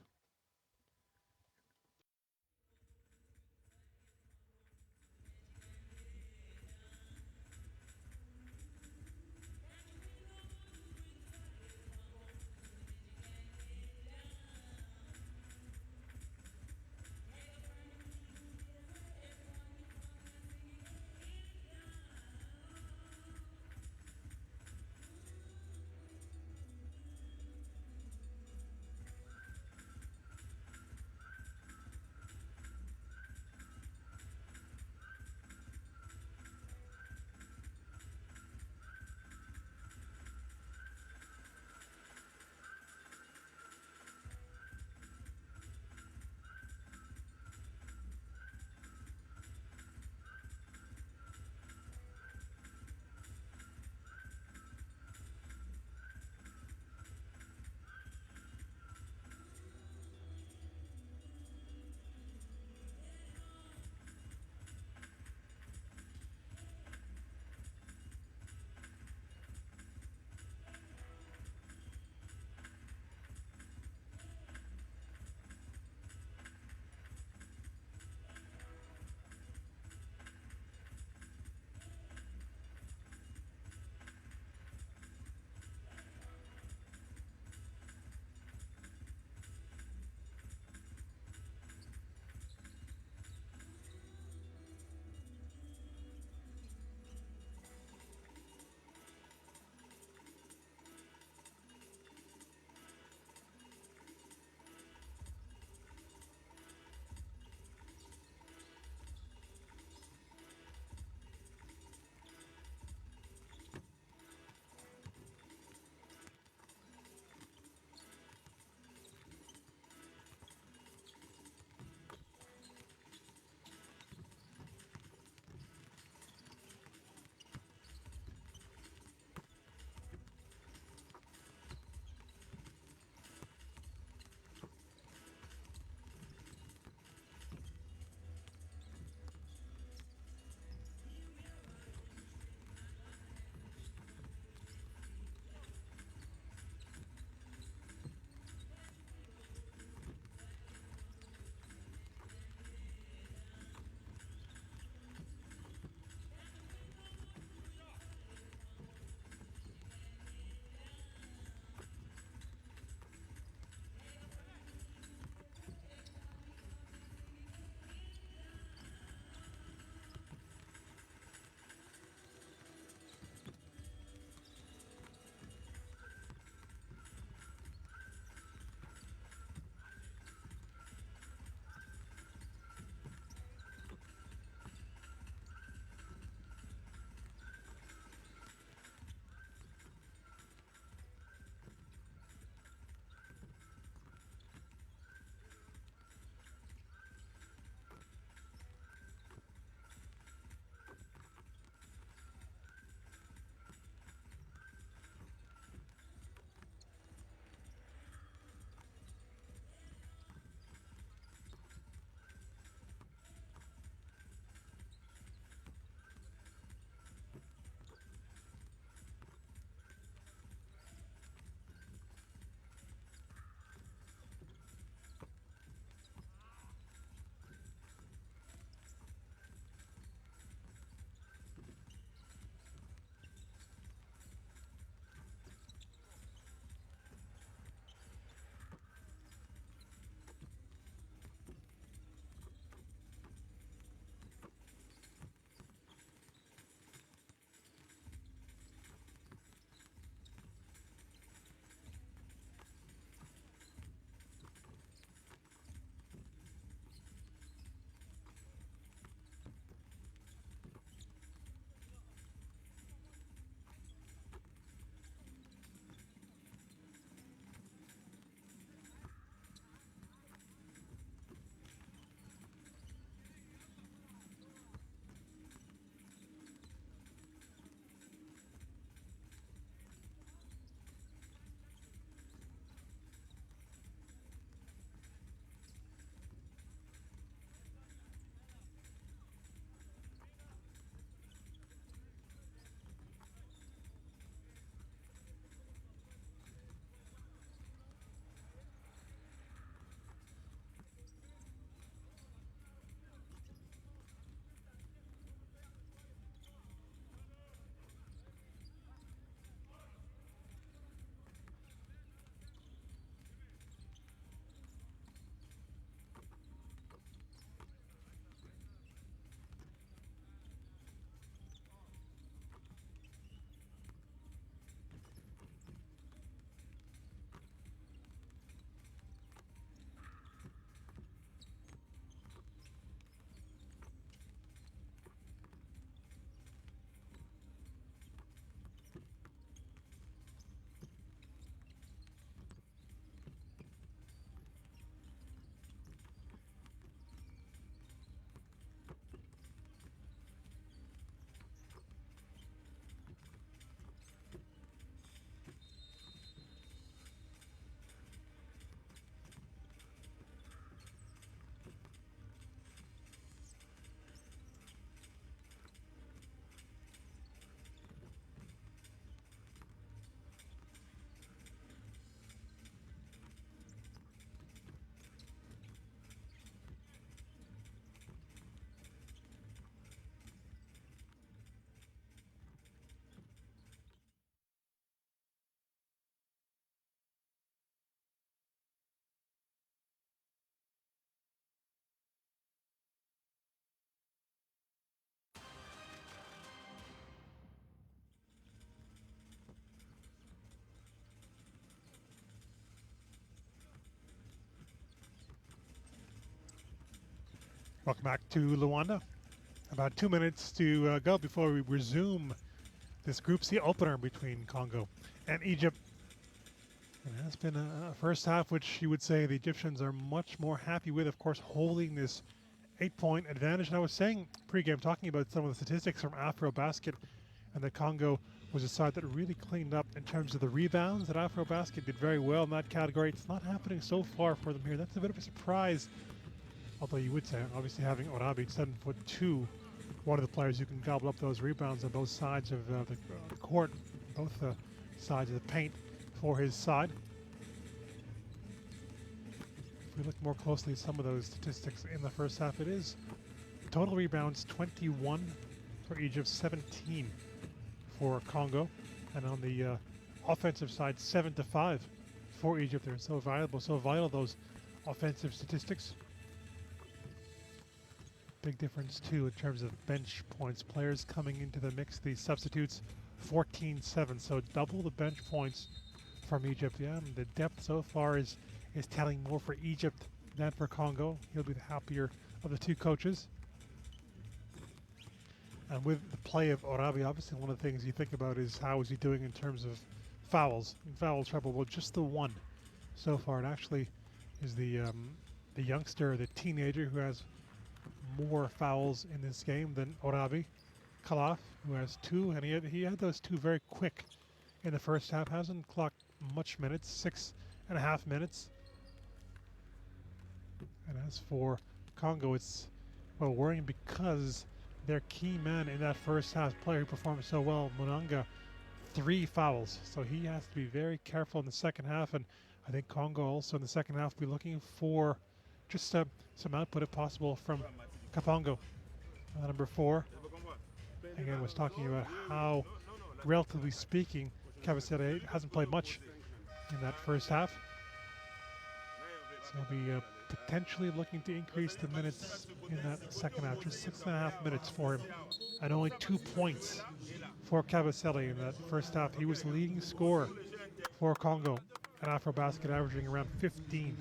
Welcome back to Luanda. About 2 minutes to go before we resume this Group C opener between Congo and Egypt. It has been a first half which you would say the Egyptians are much more happy with, of course, holding this 8-point advantage. And I was saying pre-game, talking about some of the statistics from Afrobasket, and that Congo was a side that really cleaned up in terms of the rebounds. That Afrobasket did very well in that category. It's not happening so far for them here. That's a bit of a surprise. Although you would say, obviously, having Orabi, 7'2", one of the players who can gobble up those rebounds on both sides of the court, both sides of the paint for his side. If we look more closely at some of those statistics in the first half, it is total rebounds 21 for Egypt, 17 for Congo, and on the offensive side, 7 to 5 for Egypt. They're so valuable, so vital, those offensive statistics. Big difference too in terms of bench points. Players coming into the mix, the substitutes, 14-7, so double the bench points from Egypt. Yeah, and the depth so far is telling more for Egypt than for Congo. He'll be the happier of the two coaches. And with the play of Orabi, obviously one of the things you think about is how is he doing in terms of fouls and foul trouble. Well, just the one so far. It actually is the youngster, the teenager, who has more fouls in this game than Orabi. Kalaf, who has 2, and he had those 2 very quick in the first half. Hasn't clocked much minutes, 6.5 minutes. And as for Congo, it's, well, worrying because their key man in that first half, player who performed so well, Munanga, 3 fouls. So he has to be very careful in the second half, and I think Congo also in the second half will be looking for just some output if possible from Kapongo. Number 4, again, was talking about how, relatively speaking, Kabasele hasn't played much in that first half. So he'll be potentially looking to increase the minutes in that second half. Just 6.5 minutes for him, and only 2 points for Kabasele in that first half. He was the leading scorer for Congo at Afrobasket, averaging around 15.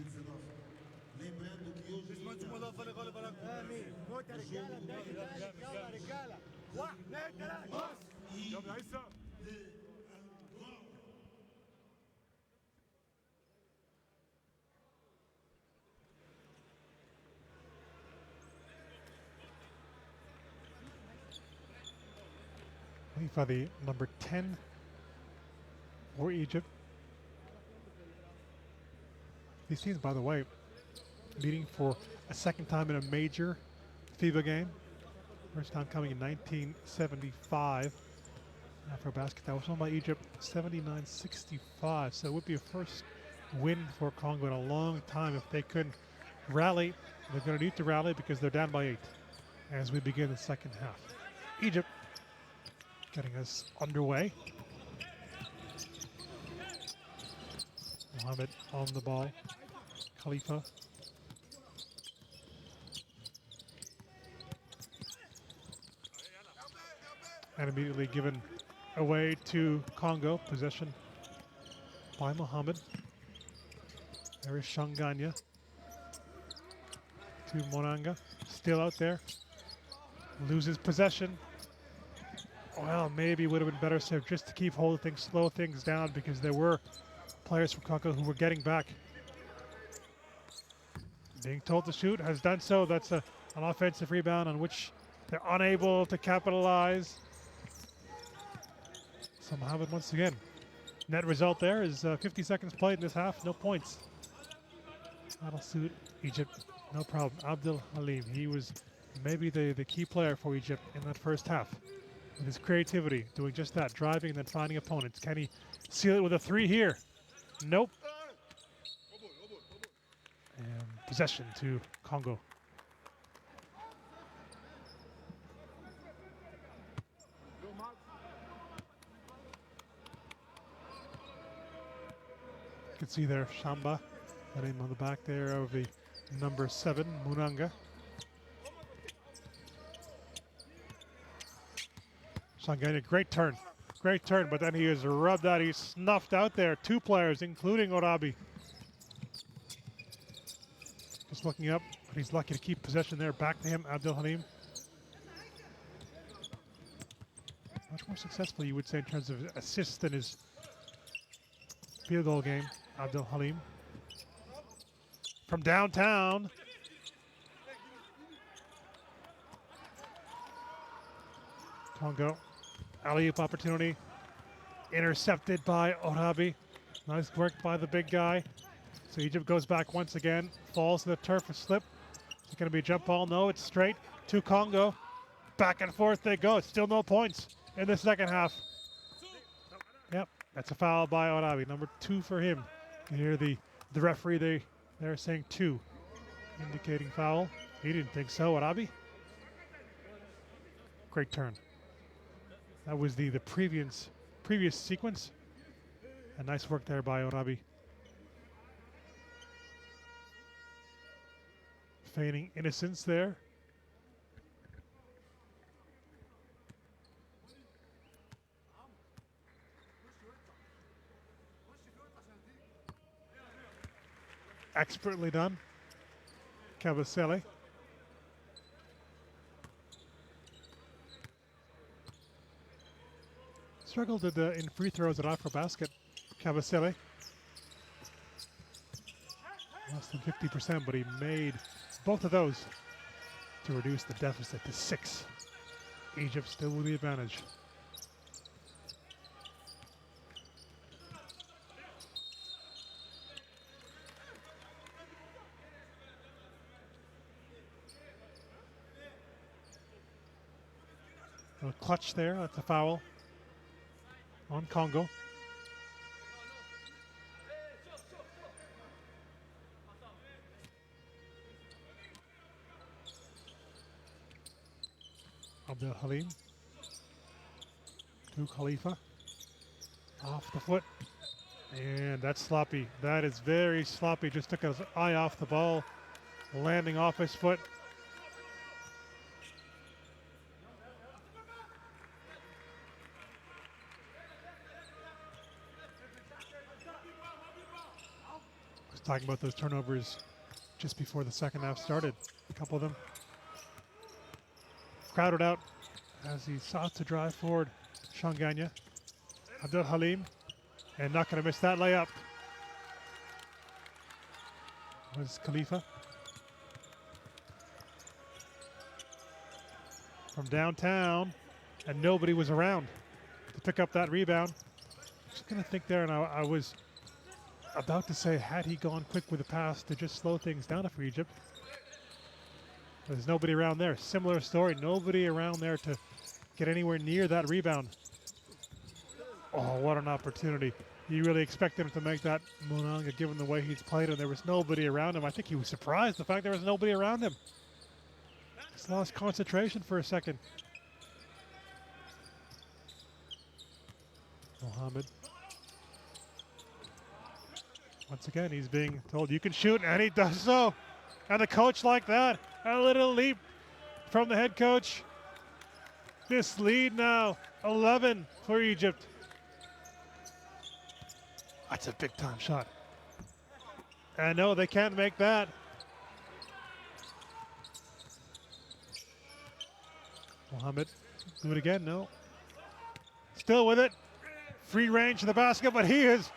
For the number 10 for Egypt. These teams, by the way, meeting for a second time in a major FIBA game. First time coming in 1975. Afrobasket, that was won by Egypt, 79-65. So it would be a first win for Congo in a long time if they couldn't rally. They're going to need to rally because they're down by 8 as we begin the second half. Egypt getting us underway. Mohamed on the ball. Khalifa. And immediately given away to Congo. Possession by Mohamed. There is Shanganya to Monanga. Still out there. Loses possession. Well, maybe would have been better served just to keep hold of things, slow things down, because there were players from Congo who were getting back. Being told to shoot, has done so. That's an offensive rebound on which they're unable to capitalize. So Mohamed once again. Net result there is 50 seconds played in this half, no points. That'll suit Egypt, no problem. Abdul Halim, he was maybe the key player for Egypt in that first half. With his creativity, doing just that, driving and then finding opponents. Can he seal it with a 3 here? Nope. And possession to Congo. You can see there Shamba, the name on the back there of the number 7, Munanga. Shanganya, great turn, but then he is rubbed out. He's snuffed out there. 2 players, including Orabi. Just Egypt's looking up, but he's lucky to keep possession there. Back to him, Abdel Halim. Much more successful, you would say, in terms of assists than his field goal game, Abdel Halim. From downtown. Congo, alley-oop opportunity. Intercepted by Orabi. Nice work by the big guy. So Egypt goes back once again, falls to the turf, a slip. Is it going to be a jump ball? No, it's straight to Congo. Back and forth they go. Still no points in the second half. Yep, that's a foul by Orabi. Number 2 for him. You hear the referee, they're saying 2, indicating foul. He didn't think so, Orabi. Great turn. That was the previous sequence. And nice work there by Orabi. Feigning innocence there. Expertly done. Cavaselli. Struggled in free throws at AfroBasket. Cavaselli. Less than 50%, but he made both of those to reduce the deficit to 6. Egypt still with the advantage. A clutch there, that's a foul on Congo. Abdel Halim to Khalifa. Off the foot. And that's sloppy. That is very sloppy. Just took his eye off the ball. Landing off his foot. I was talking about those turnovers just before the second half started. A couple of them. Crowded out as he sought to drive forward. Shanganya, Abdel Halim, and not going to miss that layup. Was Khalifa. From downtown, and nobody was around to pick up that rebound. Just going to think there, and I was about to say, had he gone quick with the pass to just slow things down for Egypt. There's nobody around there. Similar story. Nobody around there to get anywhere near that rebound. Oh, what an opportunity. You really expect him to make that Munanga given the way he's played, and there was nobody around him. I think he was surprised the fact there was nobody around him. Just lost concentration for a second. Mohammed. Once again, he's being told you can shoot, and he does so. And a coach like that, a little leap from the head coach. This lead now, 11 for Egypt. That's a big time shot. And no, they can't make that. Mohammed, do it again, no. Still with it. Free range to the basket, but he is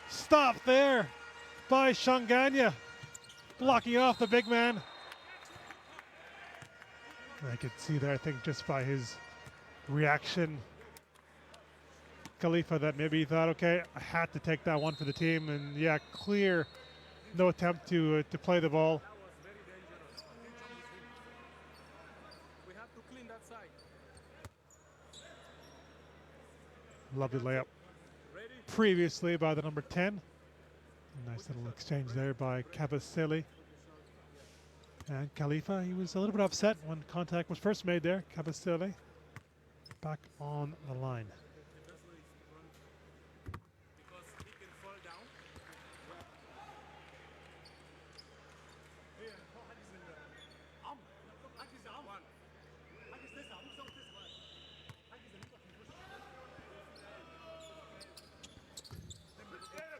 stopped there by Shanganya. Blocking off the big man. I could see there, I think, just by his reaction, Khalifa, that maybe he thought, okay, I had to take that one for the team. And yeah, clear, no attempt to play the ball. We have to clean that side. Lovely layup. Previously by the number 10. Nice little exchange there by Kabasele and Khalifa. He was a little bit upset when contact was first made there. Kabasele back on the line.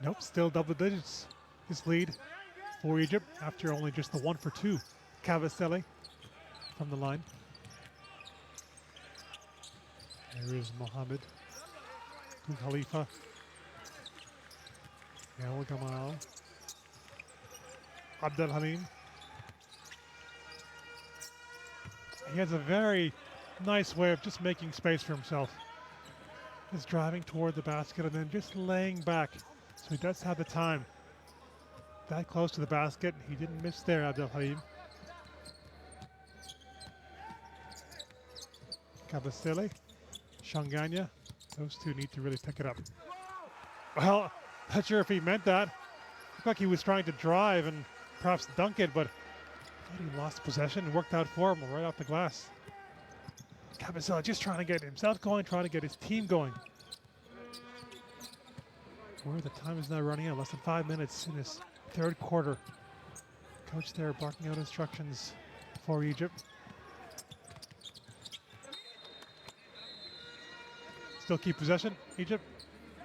Nope, still double digits. His lead for Egypt after only just the 1 for 2. Cavaselli from the line. There is Mohammed. Khalifa. El Gamal. Abdel Halim. He has a very nice way of just making space for himself. Just driving toward the basket and then just laying back. So he does have the time. That close to the basket. He didn't miss there, Abdel Halim. Kabasele, Shanganya. Those two need to really pick it up. Well, not sure if he meant that. Looked like he was trying to drive and perhaps dunk it, but he lost possession and worked out for him right off the glass. Kabasele just trying to get himself going, trying to get his team going. Where the time is now running out, less than 5 minutes in this third quarter. Coach there barking out instructions for Egypt. Still keep possession, Egypt.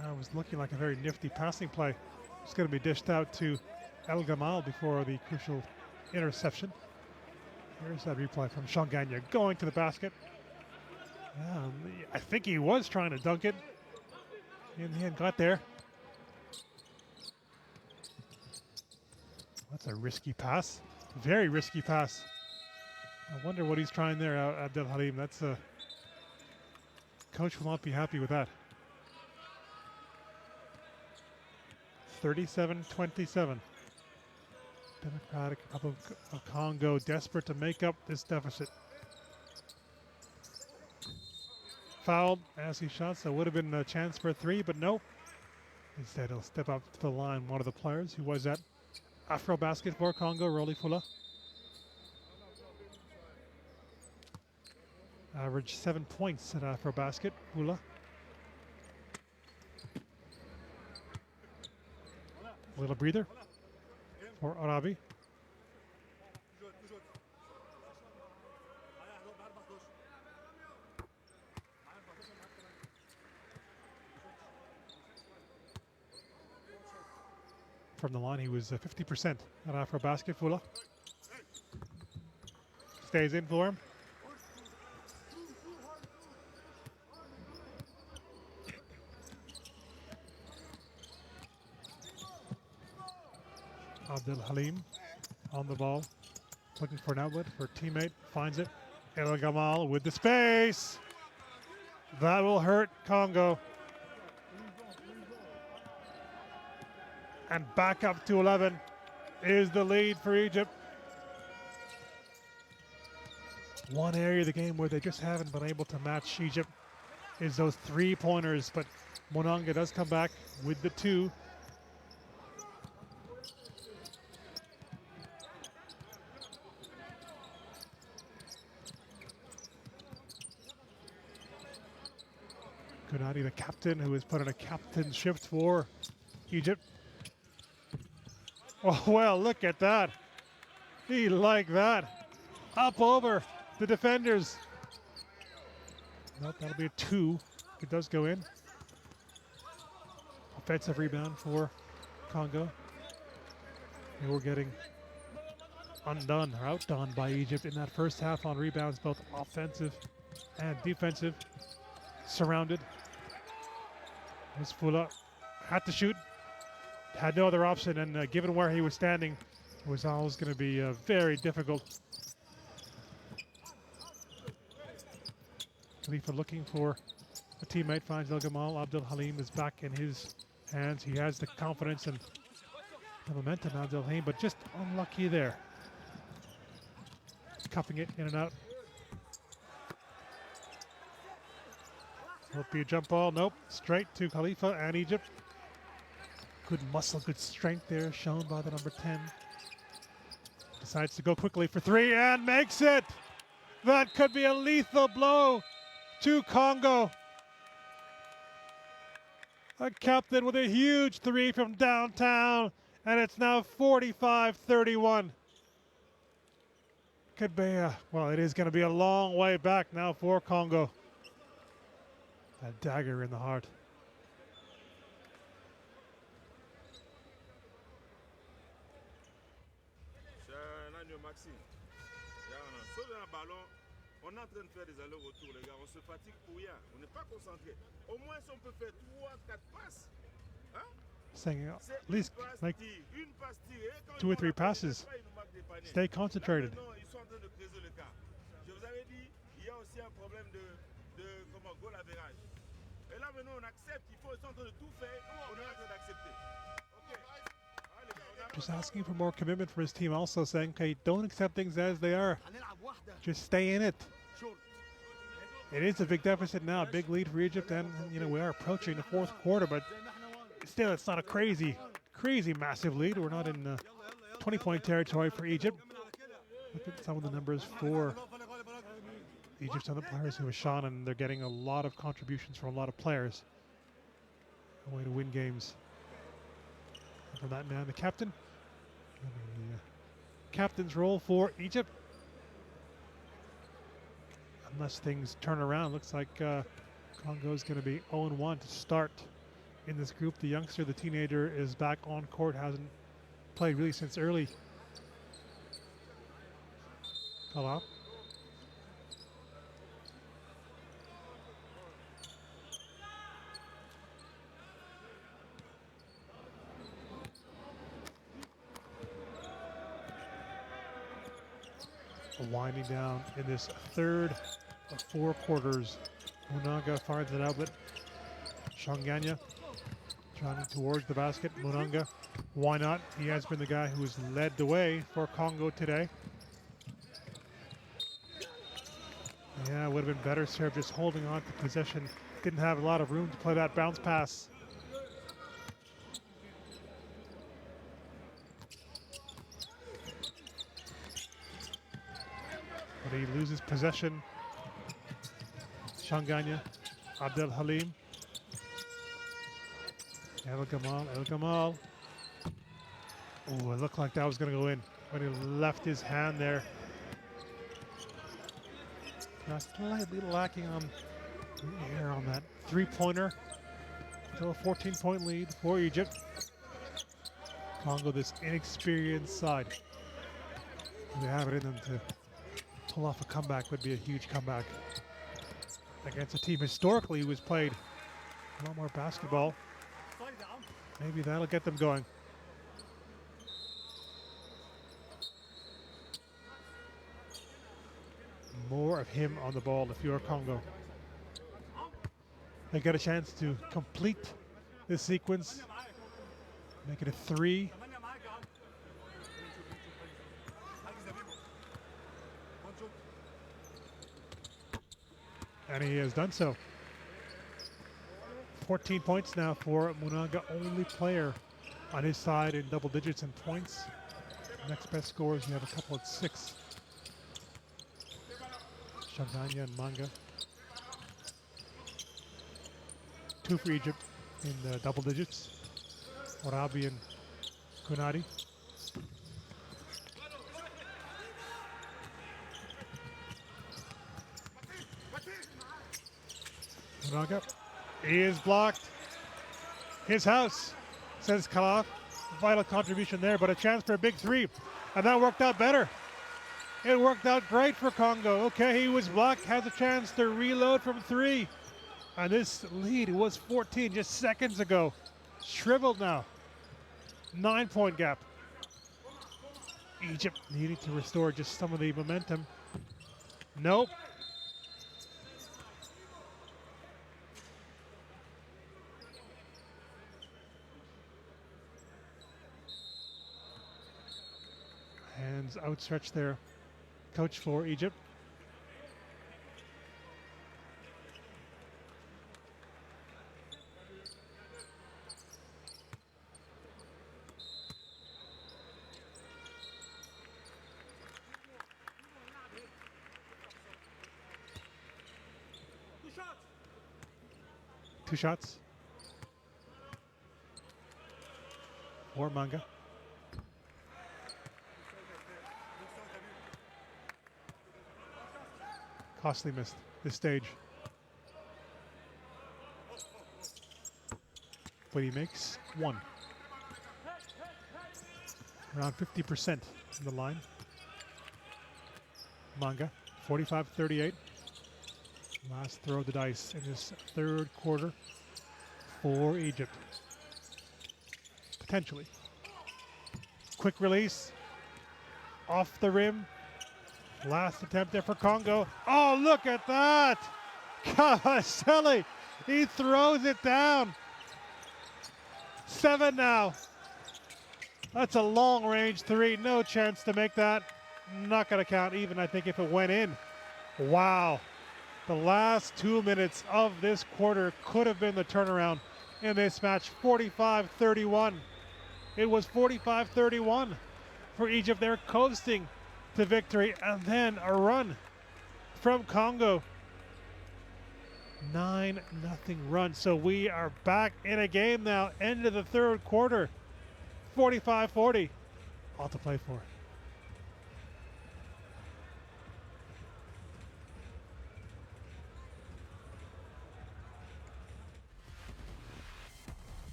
That was looking like a very nifty passing play. It's going to be dished out to El Gamal before the crucial interception. Here's that replay from Shanganya going to the basket. I think he was trying to dunk it. In the end, got there. That's a risky pass. Very risky pass. I wonder what he's trying there, Abdel Halim. That's a coach will not be happy with that. 37-27. Democratic Republic of Congo desperate to make up this deficit. Fouled as he shot, so would have been a chance for a three, but no. Instead, he'll step up to the line. One of the players who was at Afro Basketball Congo, Rolly Fula. Averaged 7 points at Afro Basket, Fula. A little breather for Arabi. From the line, he was 50% at Afro Basket, Fula. Stays in for him. Abdel Halim on the ball, looking for an outlet for a teammate, finds it. El Gamal with the space. That will hurt Congo. And back up to 11 is the lead for Egypt. One area of the game where they just haven't been able to match Egypt is those three-pointers, but Monanga does come back with the two. Kunadi, the captain, who has put in a captain shift for Egypt. Oh, well, look at that. He liked that. Up over the defenders. Nope, that'll be a two. It does go in. Offensive rebound for Congo. And we're getting undone or outdone by Egypt in that first half on rebounds, both offensive and defensive. Surrounded. Was Fula. Had to shoot. Had no other option, and given where he was standing, it was always going to be very difficult. Khalifa looking for a teammate, finds El Gamal. Abdel Halim is back in his hands. He has the confidence and the momentum, Abdel Halim, but just unlucky there. Cuffing it in and out. Will it be a jump ball? Nope. Straight to Khalifa and Egypt. Good muscle, good strength there shown by the number 10. Decides to go quickly for three and makes it. That could be a lethal blow to Congo. A captain with a huge three from downtown, and it's now 45-31. Could be well, it is going to be a long way back now for Congo. That dagger in the heart. mieux, Maxime. Sauf un ballon, on est en train de faire des allers-retours, les gars. On se fatigue pour rien. On n'est pas concentré. Au moins, si on peut faire 3-4 passes, hein? Saying at least like une passe tirée. 2 or 3 passes. Stay concentrated. Non, ils sont en train de creuser le cas. Je vous avais dit, il y a aussi un problème de goal average. Et là maintenant on accepte, ils sont en train de tout faire, on est en train d'accepter. Just asking for more commitment from his team, also saying, okay, don't accept things as they are. Just stay in it. It is a big deficit now, a big lead for Egypt, and you know we are approaching the fourth quarter, but still it's not a crazy massive lead. We're not in 20-point territory for Egypt. Look at some of the numbers for Egypt's other players who have shot, and they're getting a lot of contributions from a lot of players. A way to win games. And from that man, the captain. The captain's role for Egypt. Unless things turn around, looks like Congo's going to be 0-1 to start in this group. The youngster, the teenager, is back on court, hasn't played really since early. Call out. Winding down in this third of 4 quarters. Munanga fires it out, but Shanganya trying towards the basket. Munanga, why not? He has been the guy who has led the way for Congo today. Yeah, it would have been better served just holding on to possession. Didn't have a lot of room to play that bounce pass. But he loses possession. Shanganya, Abdel Halim. El Gamal. Oh, it looked like that was going to go in when he left his hand there. Slightly lacking on the air on that three-pointer. Still a 14-point lead for Egypt. Congo, this inexperienced side. They have it in them to pull off a comeback. Would be a huge comeback against a team historically who has played a lot more basketball. Maybe that'll get them going. More of him on the ball if you're Congo. They get a chance to complete this sequence, make it a 3. And he has done so. 14 points now for Munanga, only player on his side in double digits in points. Next best scores, you have a couple at 6. Shanganya and Manga. 2 for Egypt in double digits. Orabi and Kunadi. Munanga is blocked. His house, says Kalaf. Vital contribution there, but a chance for a big 3. And that worked out better. It worked out great for Congo. Okay, he was blocked, has a chance to reload from 3. And this lead was 14 just seconds ago. Shriveled now. 9-point gap. Egypt needing to restore just some of the momentum. Nope. Hands outstretched there. Coach for Egypt. Two shots. Or Manga. Costly missed this stage. But he makes 1. Around 50% from the line. Manga, 45-38. Last throw of the dice in this third quarter for Egypt. Potentially. Quick release. Off the rim. Last attempt there for Congo. Oh, look at that! Kawaseli, he throws it down. 7 now. That's a long-range three. No chance to make that. Not going to count even, I think, if it went in. Wow. The last 2 minutes of this quarter could have been the turnaround in this match. 45-31. It was 45-31 for Egypt. They're coasting to victory, and then a run from Congo. 9-0 run. So we are back in a game now. End of the third quarter. 45-40. All to play for.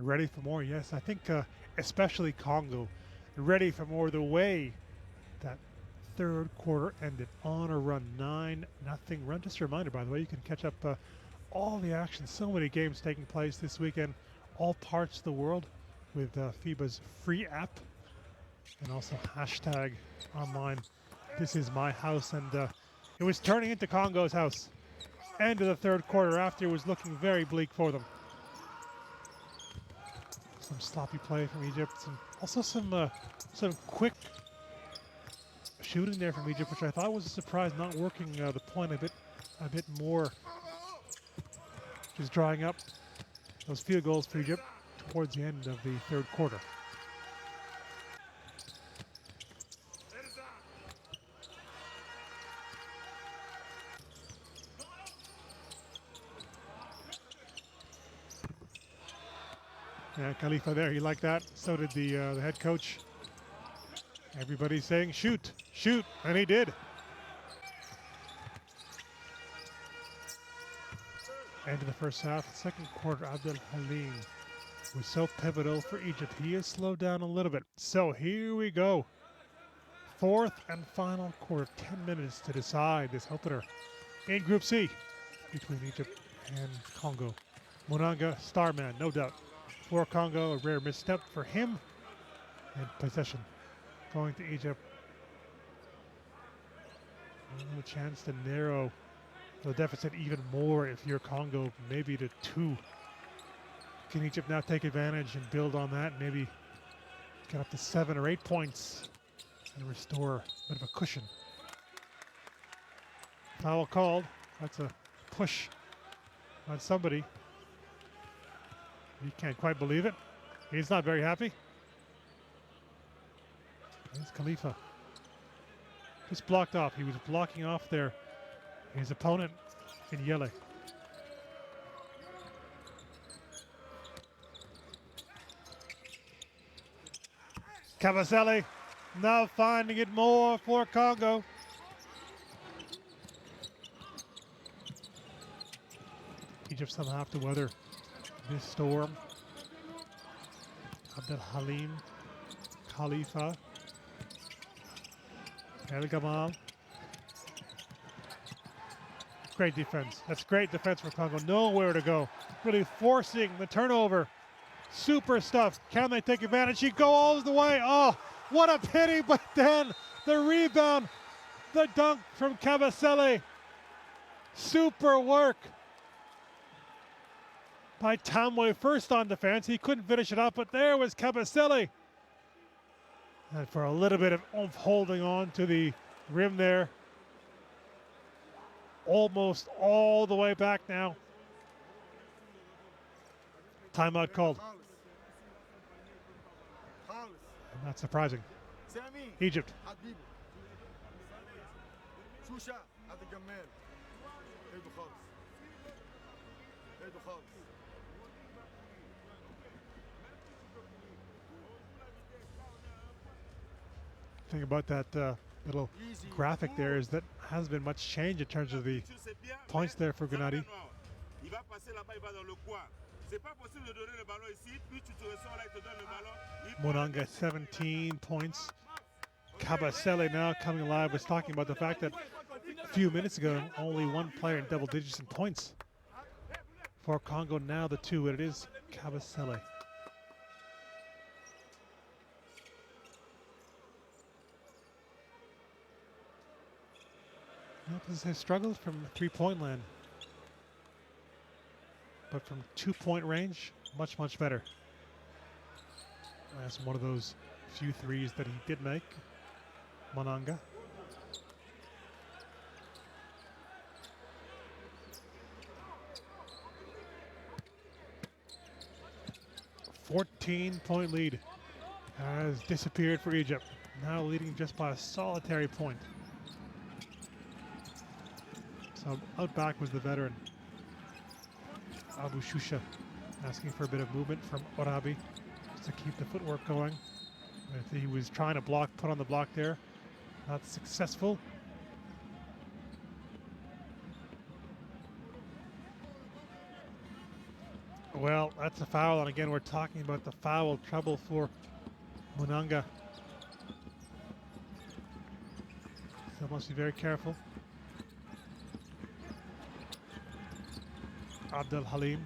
Ready for more? Yes, I think especially Congo ready for more. The way that third quarter ended on a run, 9-0 run. Just a reminder, by the way, you can catch up all the action. So many games taking place this weekend, all parts of the world with FIBA's free app and also hashtag online. This is my house, and it was turning into Congo's house. End of the third quarter after it was looking very bleak for them. Some sloppy play from Egypt, and also some quick shooting there from Egypt, which I thought was a surprise, not working the point a bit more. Just drying up those field goals for Egypt towards the end of the third quarter. Yeah, Khalifa there, he liked that. So did the head coach. Everybody's saying shoot, shoot, and he did. End of the first half, second quarter, Abdel Halim was so pivotal for Egypt. He has slowed down a little bit. So here we go. Fourth and final quarter, 10 minutes to decide this opener in Group C between Egypt and Congo. Munanga, star man, no doubt. For Congo, a rare misstep for him, and possession going to Egypt. A chance to narrow the deficit even more if you're Congo, maybe to 2. Can Egypt now take advantage and build on that? Maybe get up to 7 or 8 points and restore a bit of a cushion. Foul called. That's a push on somebody. He can't quite believe it. He's not very happy. There's Khalifa. Just blocked off. He was blocking off there his opponent in yellow. Kawaseli now finding it more for Congo. Egypt somehow have to weather this storm. Abdel Halim, Khalifa, El Gamal. Great defense. That's great defense for Congo. Nowhere to go. Really forcing the turnover. Super stuff. Can they take advantage? He go all the way. Oh, what a pity. But then the rebound, the dunk from Kawaseli. Super work by Tamwe, first on defense. He couldn't finish it up, but there was Kawaseli. And for a little bit of oomph holding on to the rim there. Almost all the way back now. Timeout called. Not surprising. Egypt. thing about that little graphic there is that hasn't been much change in terms of the points there for Gennady. Monanga 17 points. Kabasele now coming alive was talking about the fact that a few minutes ago only one player in double digits in points for Congo. Now the two, and it is Kabasele. Has struggled from three-point land, but from two-point range, much better. That's one of those few threes that he did make, Monanga. A 14-point lead has disappeared for Egypt, now leading just by a solitary point. So out back was the veteran, Abu Shusha, asking for a bit of movement from Orabi just to keep the footwork going. If he was trying to put on the block there, not successful. Well, that's a foul, and again, we're talking about the foul trouble for Monanga. So must be very careful. Abdel Halim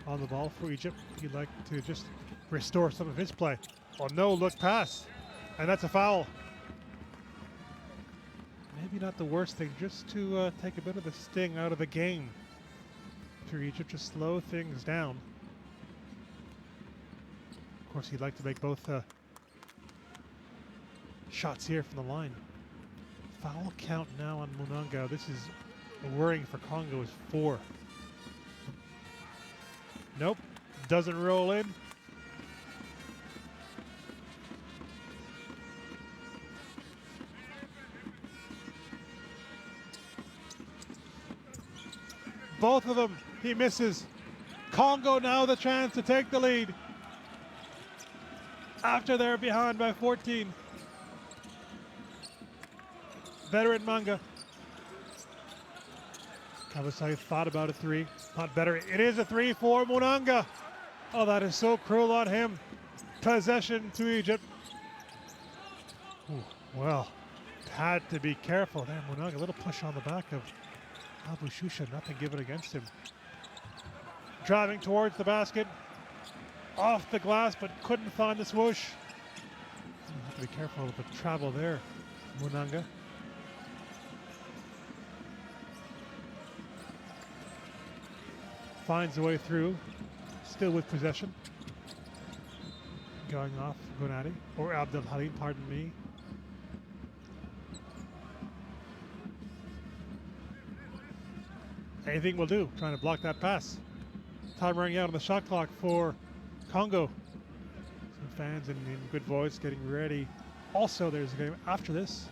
on the ball for Egypt. He'd like to just restore some of his play. Oh, no look pass, and that's a foul. Maybe not the worst thing, just to take a bit of the sting out of the game for Egypt, to slow things down. Of course, he'd like to make both shots here from the line. Foul count now on Monanga. This is worrying for Congo, is 4. Nope, doesn't roll in. Both of them, he misses. Congo now the chance to take the lead after they're behind by 14. Veteran Manga. Kabasele thought about a three, thought better. It is a 3 for Monanga. Oh, that is so cruel on him. Possession to Egypt. Ooh, well, had to be careful there, Monanga. A little push on the back of Abu Shusha, nothing given against him. Driving towards the basket. Off the glass, but couldn't find the swoosh. Have to be careful of the travel there, Monanga. Finds a way through, still with possession. Going off Gennady, or Abdel Halim, pardon me. Anything will do, trying to block that pass. Time running out on the shot clock for Congo. Some fans in good voice getting ready. Also, there's a game after this.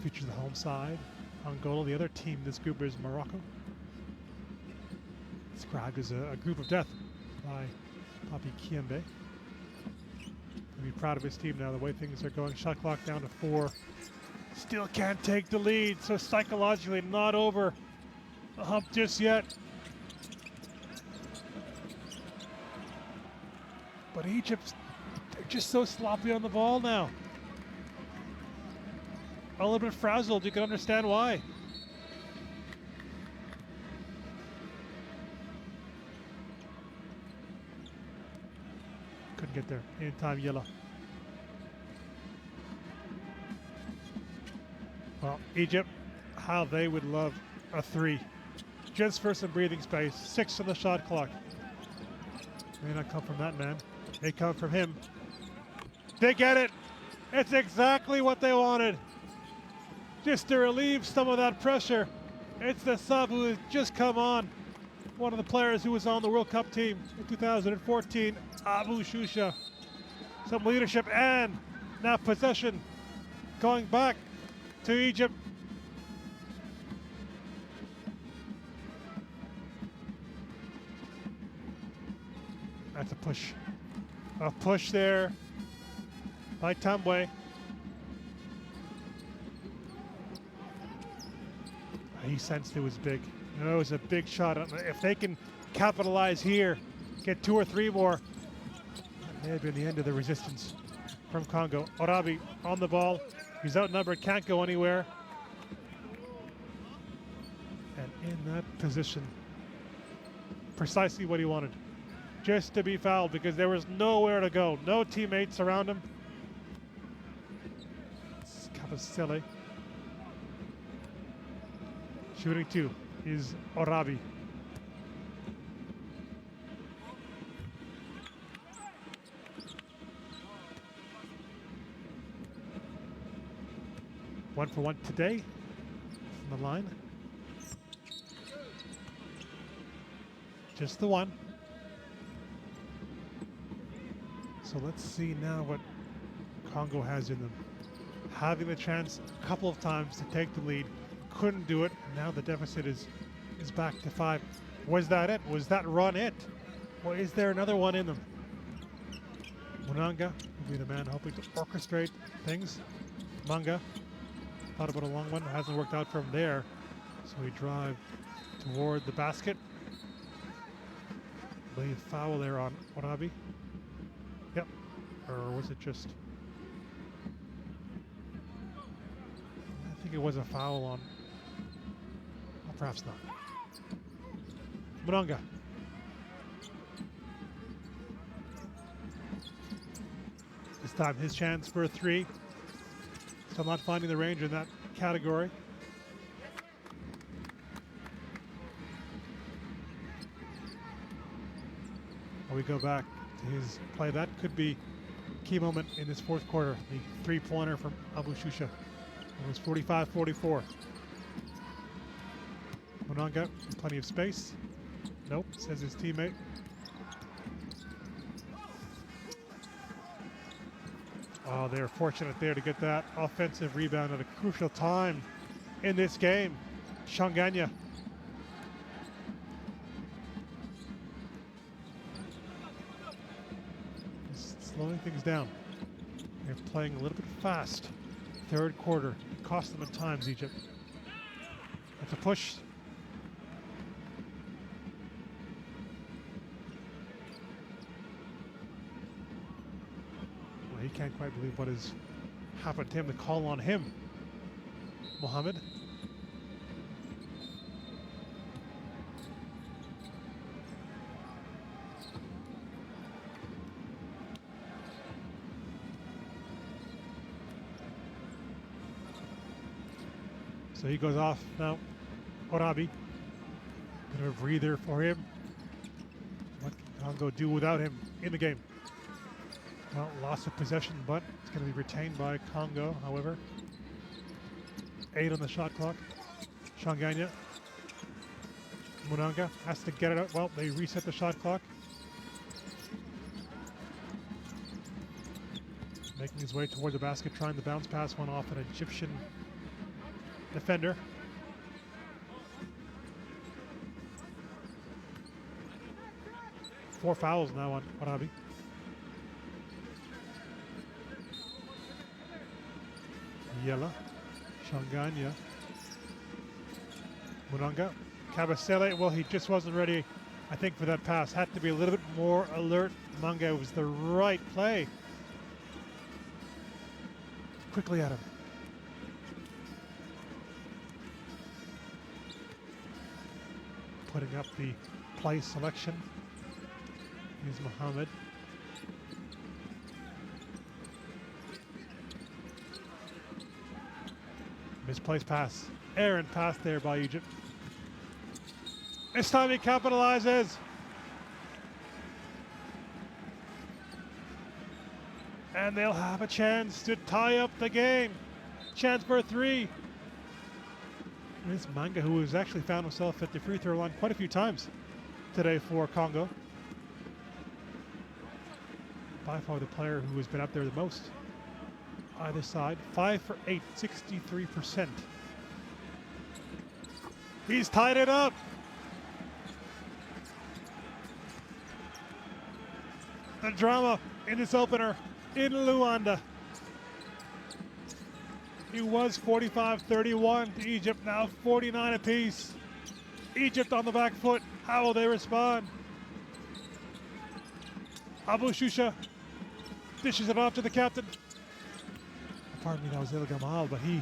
Features the home side. Angola, the other team in this group is Morocco. Described as a group of death by Papi Kiembe. He'll be proud of his team now, the way things are going. Shot clock down to 4. Still can't take the lead, so psychologically not over the hump just yet. But Egypt, they're just so sloppy on the ball now. A little bit frazzled, you can understand why. Couldn't get there in time, Yella. Well, Egypt, how they would love a 3. Just for some breathing space. 6 on the shot clock. May not come from that man. May come from him. They get it. It's exactly what they wanted. Just to relieve some of that pressure. It's the sub who has just come on. One of the players who was on the World Cup team in 2014, Abu Shusha. Some leadership and now possession going back to Egypt. That's a push. A push there by Tambwe. He sensed it was big. It was a big shot. If they can capitalize here, get 2 or 3 more, that may have been the end of the resistance from Congo. Orabi on the ball. He's outnumbered, can't go anywhere. And in that position, precisely what he wanted. Just to be fouled because there was nowhere to go. No teammates around him. It's Kabasele. Shooting 2 is Orabi. One for one today from the line. Just the one. So let's see now what Congo has in them. Having the chance a couple of times to take the lead, couldn't do it. Now the deficit is back to 5. Was that it? Was that run it? Or is there another one in them? Munanga will be the man hoping to orchestrate things. Manga thought about a long one, hasn't worked out from there. So we drive toward the basket. A foul there on Orabi. Yep. Or was it just? I think it was a foul on. Oh, perhaps not. Munanga. This time his chance for a 3. Still not finding the range in that category. We go back to his play. That could be a key moment in this 4th quarter. The 3-pointer from Abu Shusha. It was 45-44. Munanga, plenty of space. Nope, says his teammate. Oh, they're fortunate there to get that offensive rebound at a crucial time in this game. Shanganya. Slowing things down. They're playing a little bit fast. 3rd quarter. It cost them at times, Egypt. That's a push. Well, he can't quite believe what has happened to him. The call on him. Mohammed. So he goes off now. Orabi. Bit of a breather for him. What can Congo do without him in the game? Well, loss of possession, but it's going to be retained by Congo, however. 8 on the shot clock. Shanganya. Munanga has to get it out. Well, they reset the shot clock. Making his way toward the basket, trying to bounce pass one off an Egyptian defender. Four fouls now on Orabi. Yella, Shanganya, Munanga, Kabasele. Well, he just wasn't ready, I think, for that pass. Had to be a little bit more alert. Manga was the right play. Quickly at him. Putting up the play selection is Mohammed. Misplaced pass. Errant pass there by Egypt. This time he capitalizes. And they'll have a chance to tie up the game. Chance for a 3. And it's Manga, who has actually found himself at the free throw line quite a few times today for Congo. By far the player who has been up there the most. Either side, 5 for 8, 63%. He's tied it up. The drama in this opener in Luanda. It was 45-31 to Egypt, now 49 apiece. Egypt on the back foot. How will they respond? Abu Shusha dishes it off to the captain. Pardon me, that was El Gamal, but he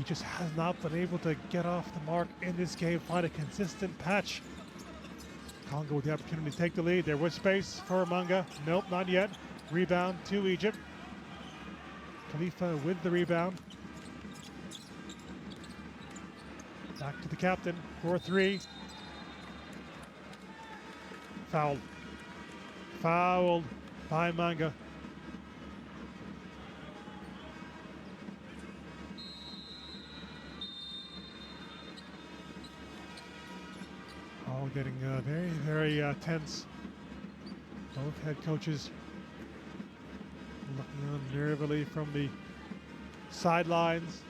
just has not been able to get off the mark in this game, find a consistent patch. Congo with the opportunity to take the lead. There was space for Manga. Nope, not yet. Rebound to Egypt. Khalifa with the rebound. Back to the captain for 3. Fouled. Fouled by Manga. All getting very, very tense. Both head coaches looking on nervily from the sidelines.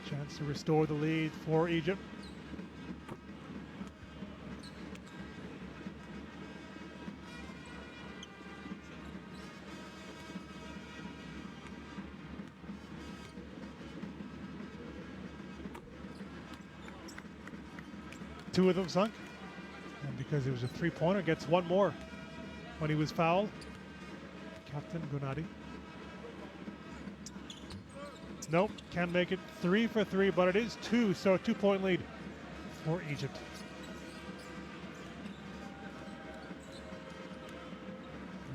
Chance to restore the lead for Egypt. Two of them sunk, and because it was a three-pointer, gets one more when he was fouled. Captain Gunadi. Nope, can't make it. 3 for 3, but it is 2, so a 2-point lead for Egypt.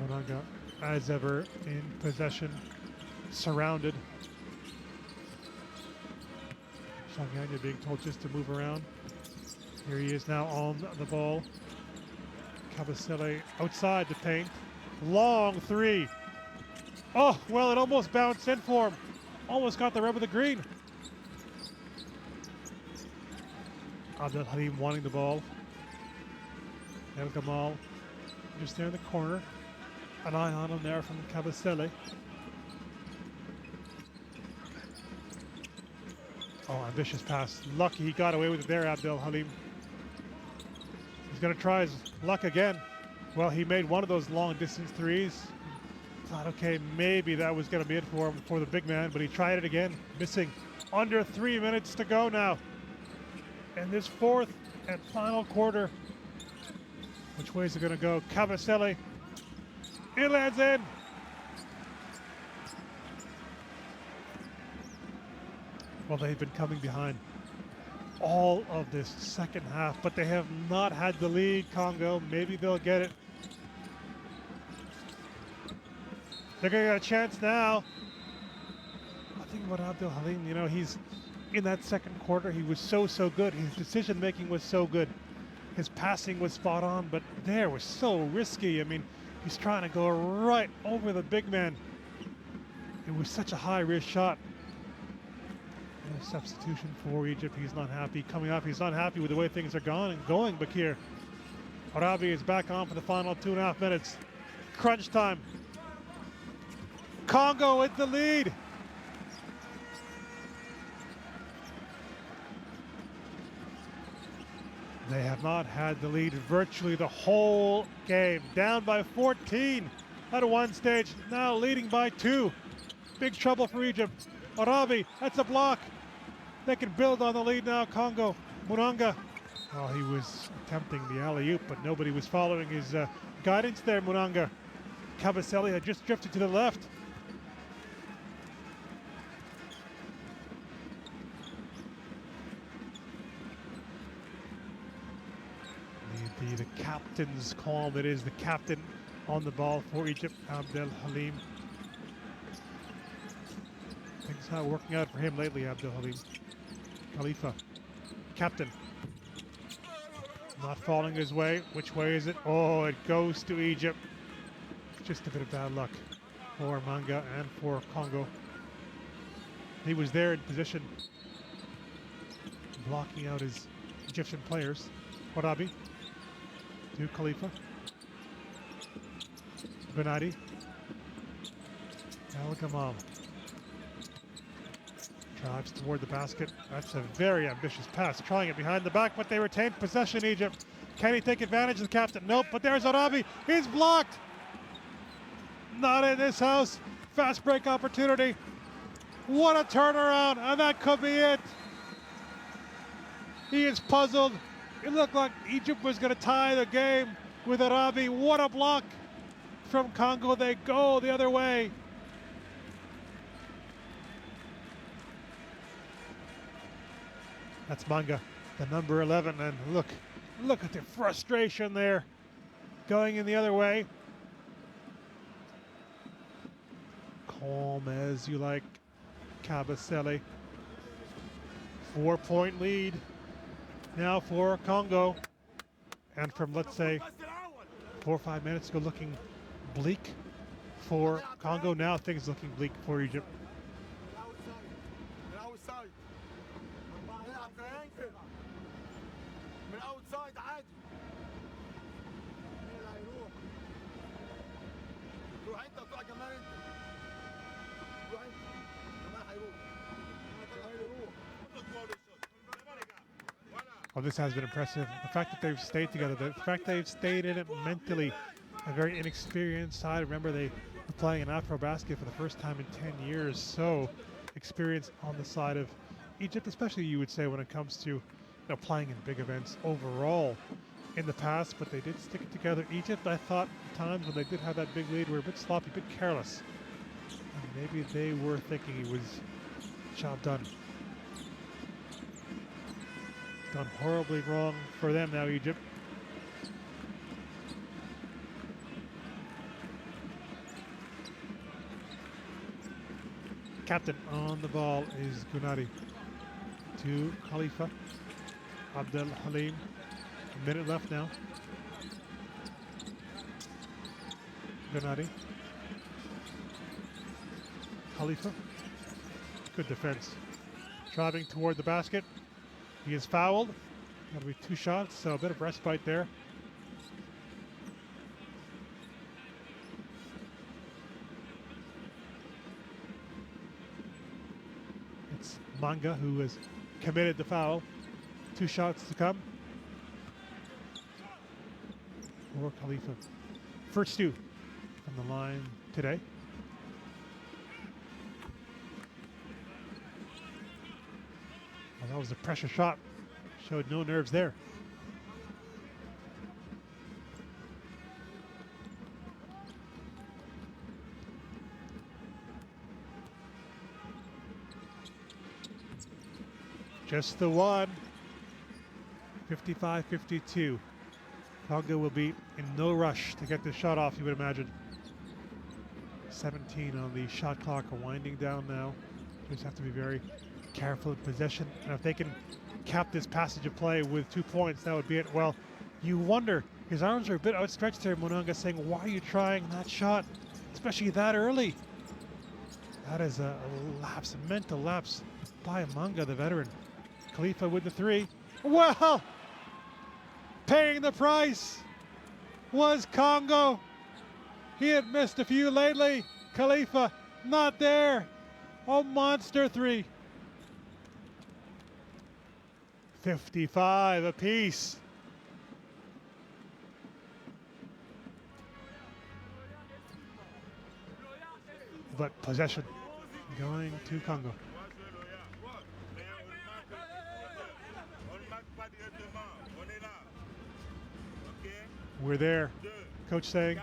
Monanga, as ever, in possession, surrounded. Shanganya being told just to move around. Here he is now on the ball. Kabasele outside the paint. Long 3. Oh, well, it almost bounced in for him. Almost got the rub of the green. Abdel Halim wanting the ball. El Gamal just there in the corner. An eye on him there from Kabasele. Oh, ambitious pass. Lucky he got away with it there, Abdel Halim. He's going to try his luck again. Well, he made one of those long distance threes. Thought, okay, maybe that was going to be it for him, for the big man, but he tried it again, missing. Under 3 minutes to go now. And this fourth and final quarter. Which way is it going to go? Kabasele. It lands in. Well, they've been coming behind all of this second half, but they have not had the lead, Congo. Maybe they'll get it. They're going to get a chance now. I think about Abdel Halim, you know, he's in that second quarter, he was so good. His decision making was so good. His passing was spot on, but there was so risky. I mean, he's trying to go right over the big man. It was such a high risk shot. And a substitution for Egypt. He's not happy coming up. He's not happy with the way things are going, Bakir. Arabi is back on for the final 2.5 minutes. Crunch time. Congo with the lead. They have not had the lead virtually the whole game. Down by 14 at one stage, now leading by 2. Big trouble for Egypt. Arabi, that's a block. They can build on the lead now, Congo. Munanga. Oh, he was attempting the alley-oop, but nobody was following his guidance there, Munanga. Kabasele had just drifted to the left. The captain's call, that is the captain on the ball for Egypt, Abdel Halim. Things not working out for him lately, Abdel Halim. Khalifa, captain. Not falling his way. Which way is it? Oh, it goes to Egypt. Just a bit of bad luck for Manga and for Congo. He was there in position, blocking out his Egyptian players. Warabi. To Khalifa. Benadi. El Gamal. Drives toward the basket. That's a very ambitious pass. Trying it behind the back, but they retain possession, Egypt. Can he take advantage of the captain? Nope, but there's Arabi. He's blocked. Not in this house. Fast break opportunity What a turnaround, and that could be it. He is puzzled. It looked like Egypt was going to tie the game with Arabi. What a block from Congo. They go the other way. That's Manga, the number 11, and look at the frustration there, going in the other way. Calm as you like, Kabasele. 4-point lead now for Congo, and from, let's say, 4 or 5 minutes ago, looking bleak for Congo. Now things looking bleak for Egypt. Oh, this has been impressive. The fact that they've stayed together, the fact they've stayed in it mentally. A very inexperienced side. Remember, they were playing in Afro basket for the first time in 10 years. So experienced on the side of Egypt, especially you would say when it comes to playing in big events overall in the past. But they did stick it together. Egypt, I thought at times when they did have that big lead, were a bit sloppy, a bit careless. And maybe they were thinking it was job done. Done horribly wrong for them now, Egypt. Captain on the ball is Gunari to Khalifa. Abdel Halim. A minute left now. Gunari. Khalifa. Good defense. Driving toward the basket. He is fouled. That'll be 2 shots, so a bit of respite there. It's Manga who has committed the foul. 2 shots to come for Khalifa. First 2 from the line today. Well, that was a pressure shot. Showed no nerves there. Just the one. 55-52. Congo will be in no rush to get this shot off, you would imagine. 17 on the shot clock, winding down now. Just have to be very careful in possession, and if they can cap this passage of play with 2 points, that would be it. Well, you wonder, his arms are a bit outstretched there, Munanga, saying, why are you trying that shot, especially that early? That is a lapse, a mental lapse by Manga, the veteran. Khalifa with the 3. Well, paying the price was Congo. He had missed a few lately. Khalifa not there. A monster 3. 55 apiece. But possession going to Congo. We're there, coach saying.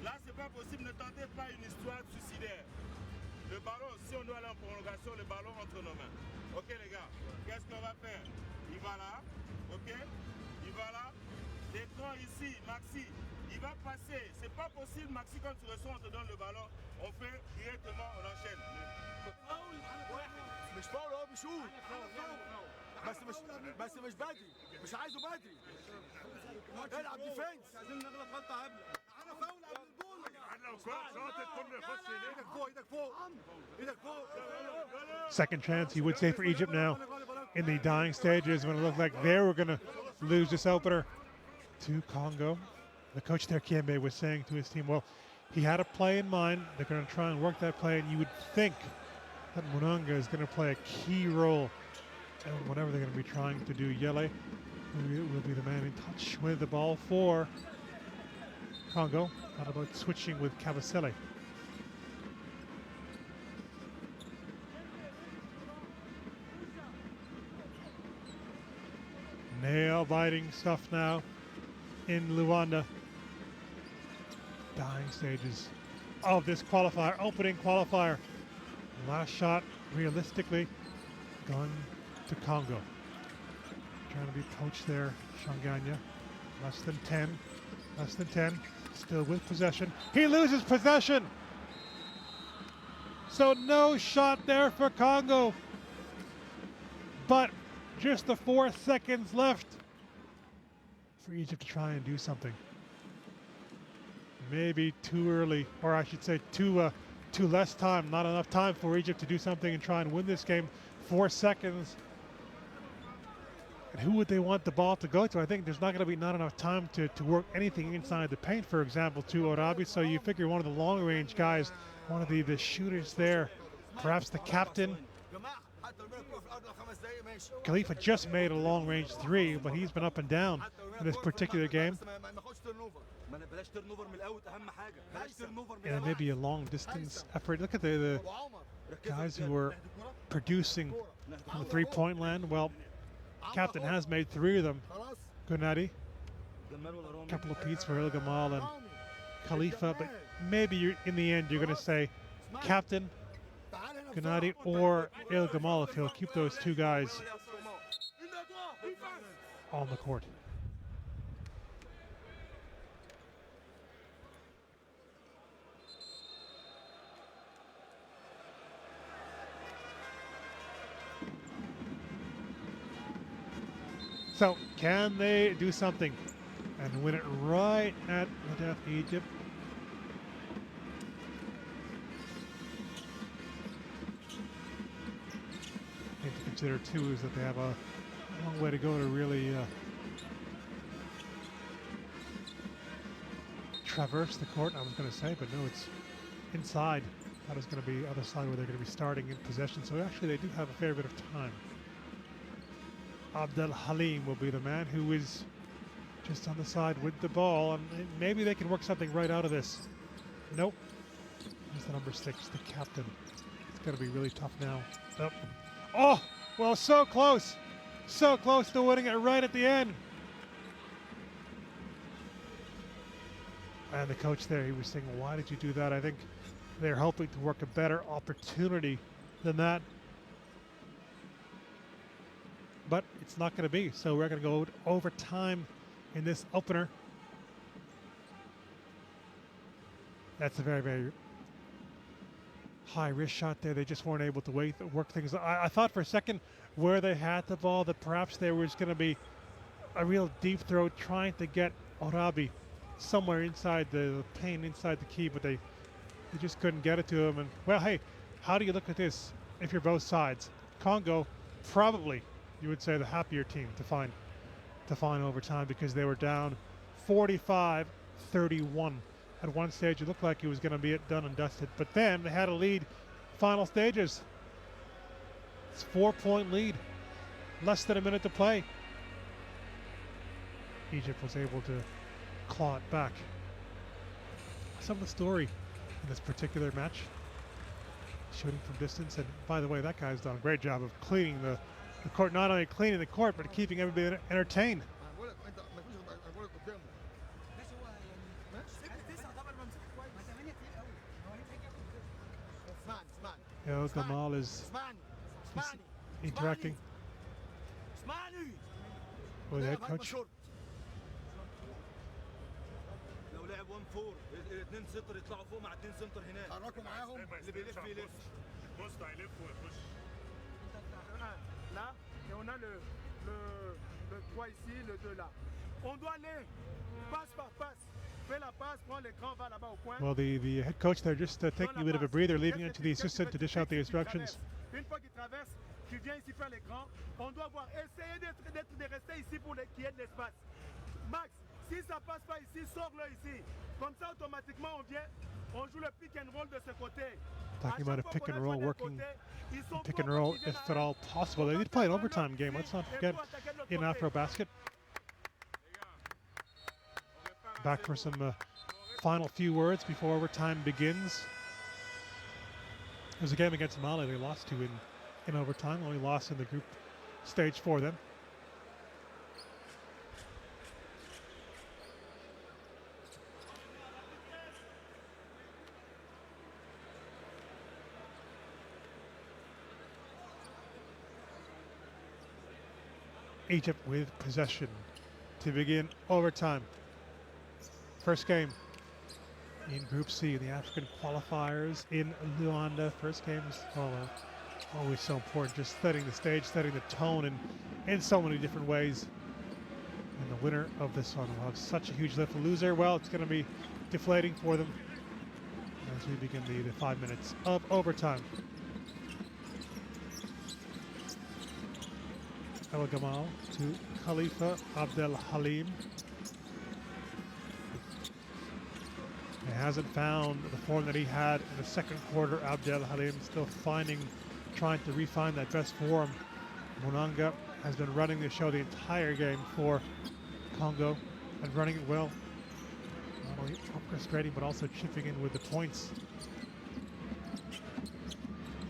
Là, c'est pas possible, ne tentez pas une histoire suicidaire. Le ballon, si on doit aller en prolongation, le ballon entre nos mains. Ok les gars, qu'est-ce qu'on va faire? Il va là, ok? Il va là. L'écran ici, Maxi, il va passer. C'est pas possible, Maxi, quand tu reçois, on te donne le ballon. On fait directement, on enchaîne. مش فاول هو بيشوط بس مش بدري مش عايزه بدري العب ديفنس عايزين نغلط غلطه قبل انا فاول قبل الجول لو شاطت كله يخش ايدك فوق ايدك فوق ايدك فوق. Second chance, you would say, for Egypt now in the dying stages when it looked like they were going to lose this opener to Congo. The coach there, Kiembe, was saying to his team, well, he had a play in mind. They're going to try and work that play, and you would think that Munanga is going to play a key role in whatever they're going to be trying to do. Yele will be the man in touch with the ball for Congo. Not about switching with Cavasile. Nail-biting stuff now in Luanda. Dying stages of this qualifier, opening qualifier. Last shot, realistically, gone to Congo. Trying to be poached there, Shanganya. Less than 10, still with possession. He loses possession! So no shot there for Congo. But just the 4 seconds left for Egypt to try and do something. Maybe too early, or I should say too less time, not enough time for Egypt to do something and try and win this game. 4 seconds. And who would they want the ball to go to? I think there's not going to be not enough time to work anything inside the paint, for example, to Orabi. So you figure one of the long-range guys, one of the shooters there, perhaps the captain. Khalifa just made a long-range 3, but he's been up and down in this particular game. And maybe a long-distance effort. Look at the guys who are producing from the three-point land. Well, captain has made 3 of them. Gunadi, a couple of peats for El Gamal and Khalifa, but maybe in the end you're going to say captain, Gunadi, or El Gamal if he'll keep those 2 guys on the court. So, can they do something and win it right at the death Egypt? Thing to consider too is that they have a long way to go to really traverse the court, I was going to say, but no, it's inside. That is going to be other side where they're going to be starting in possession. So actually they do have a fair bit of time. Abdel Halim will be the man who is just on the side with the ball, and maybe they can work something right out of this. Nope. Here's the number 6, the captain. It's going to be really tough now. Nope. Oh, well, so close. So close to winning it right at the end. And the coach there, he was saying, why did you do that? I think they're hoping to work a better opportunity than that. But it's not going to be. So we're going to go overtime in this opener. That's a very, very high risk shot there. They just weren't able to work things. I thought for a second where they had the ball that perhaps there was going to be a real deep throw trying to get Orabi somewhere inside the paint, inside the key, but they just couldn't get it to him. And well, hey, how do you look at this if you're both sides? Congo, probably you would say the happier team to find overtime, because they were down 45-31. At one stage it looked like it was going to be done and dusted, but then they had a lead. Final stages, it's a 4-point lead, less than a minute to play. Egypt was able to claw it back. Some of the story in this particular match, shooting from distance, and by the way, that guy's done a great job of cleaning the court, not only cleaning the court, but keeping everybody entertained. El Gamal is interacting with the head coach. Là, et on a le 3 ici, le 2 là. On doit aller passe par passe. Fais la passe, prends l'écran, va là-bas au coin. Well, the head coach there just taking a bit of a breather, leaving it to the assistant to dish out the instructions. Une fois qu'il traverse, tu viens ici faire l'écran. On doit voir, essayer de rester ici pour qu'il y ait de l'espace. Max, si ça passe pas ici, sors-le ici. Comme ça, automatiquement, on vient, on joue le pick and roll de ce côté. Talking about a pick and roll, working pick and roll if at all possible. They did play an overtime game, let's not forget, in Afro Basket. Back for some final few words before overtime begins. It was a game against Mali they lost to in overtime, only lost in the group stage for them. Egypt with possession to begin overtime. First game in Group C, the African Qualifiers in Luanda. First game is always so important, just setting the stage, setting the tone in so many different ways. And the winner of this one will have such a huge lift. The loser, well, it's going to be deflating for them as we begin the 5 minutes of overtime. El Gamal to Khalifa Abdel Halim. He hasn't found the form that he had in the second quarter. Abdel Halim still trying to refine that best form. Munanga has been running the show the entire game for Congo and running it well. Not only orchestrating but also chipping in with the points.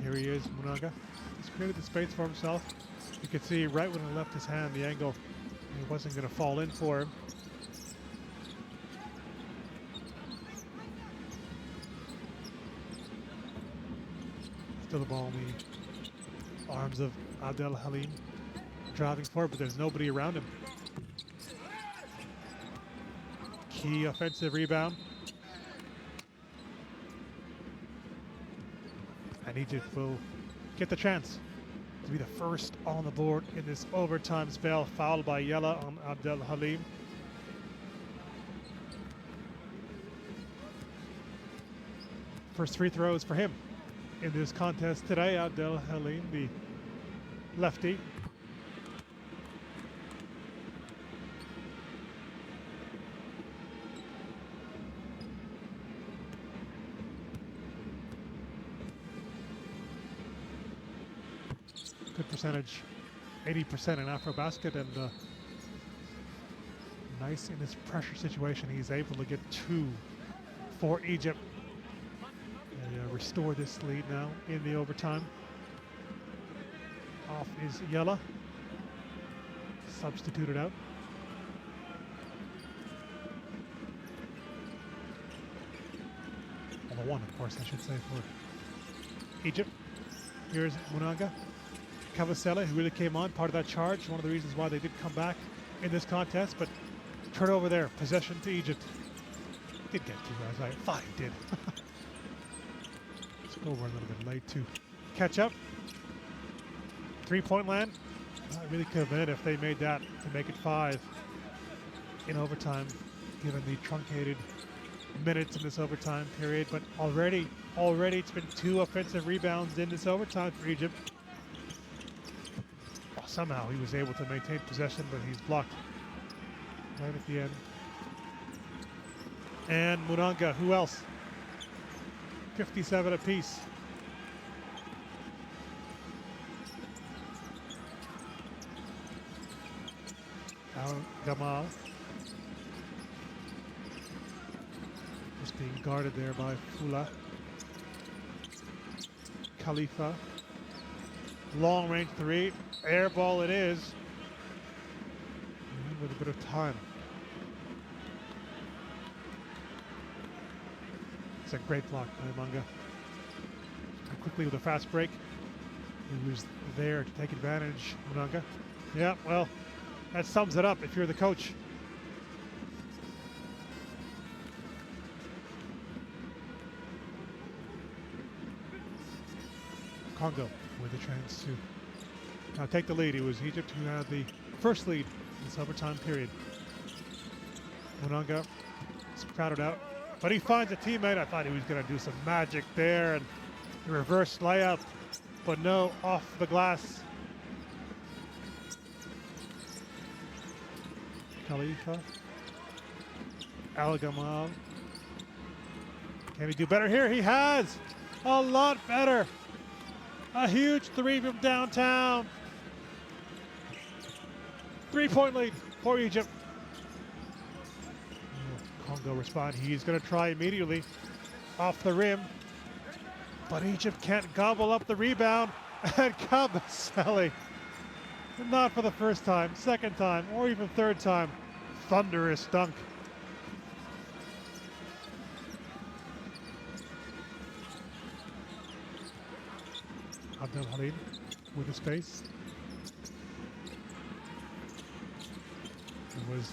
Here he is, Munanga. He's created the space for himself. You could see right when he left his hand, the angle, it wasn't going to fall in for him. Still the ball in the arms of Abdel Halim, driving forward, but there's nobody around him. Key offensive rebound. And Egypt will get the chance to be the first on the board in this overtime spell. Fouled by Yella on Abdel Halim. First free throws for him in this contest today. Abdel Halim, the lefty. Good percentage, 80% in Afro-Basket, and nice in this pressure situation. He's able to get 2 for Egypt. And restore this lead now in the overtime. Off is Yella, substituted out. Well, the one, of course, I should say, for Egypt. Here's Munanga. Cavacella, who really came on, part of that charge, one of the reasons why they did come back in this contest, but turnover there, possession to Egypt. Did get to, as I thought he did. Let's go over a little bit late to catch up. 3-point land. That really could have been it if they made that to make it 5 in overtime, given the truncated minutes in this overtime period. But already it's been 2 offensive rebounds in this overtime for Egypt. Somehow he was able to maintain possession, but he's blocked right at the end. And Munanga, who else? 57 apiece. Gamal. Just being guarded there by Fula. Khalifa. Long range 3. Air ball it is. And with a bit of time. It's a great block by Munanga. Quickly with a fast break. He was there to take advantage, Munanga. Yeah, well, that sums it up if you're the coach. Congo with a chance to now take the lead. It was Egypt who had the first lead in this overtime period. Munanga is crowded out, but he finds a teammate. I thought he was going to do some magic there and the reverse layup, but no, off the glass. Khalifa. Al Gamal. Can he do better here? He has a lot better. A huge 3 from downtown. 3-point lead for Egypt. Congo respond. He's going to try immediately off the rim, but Egypt can't gobble up the rebound. And Kabasele, not for the first time, second time, or even third time, thunderous dunk. Abdel-Halim with the space. It was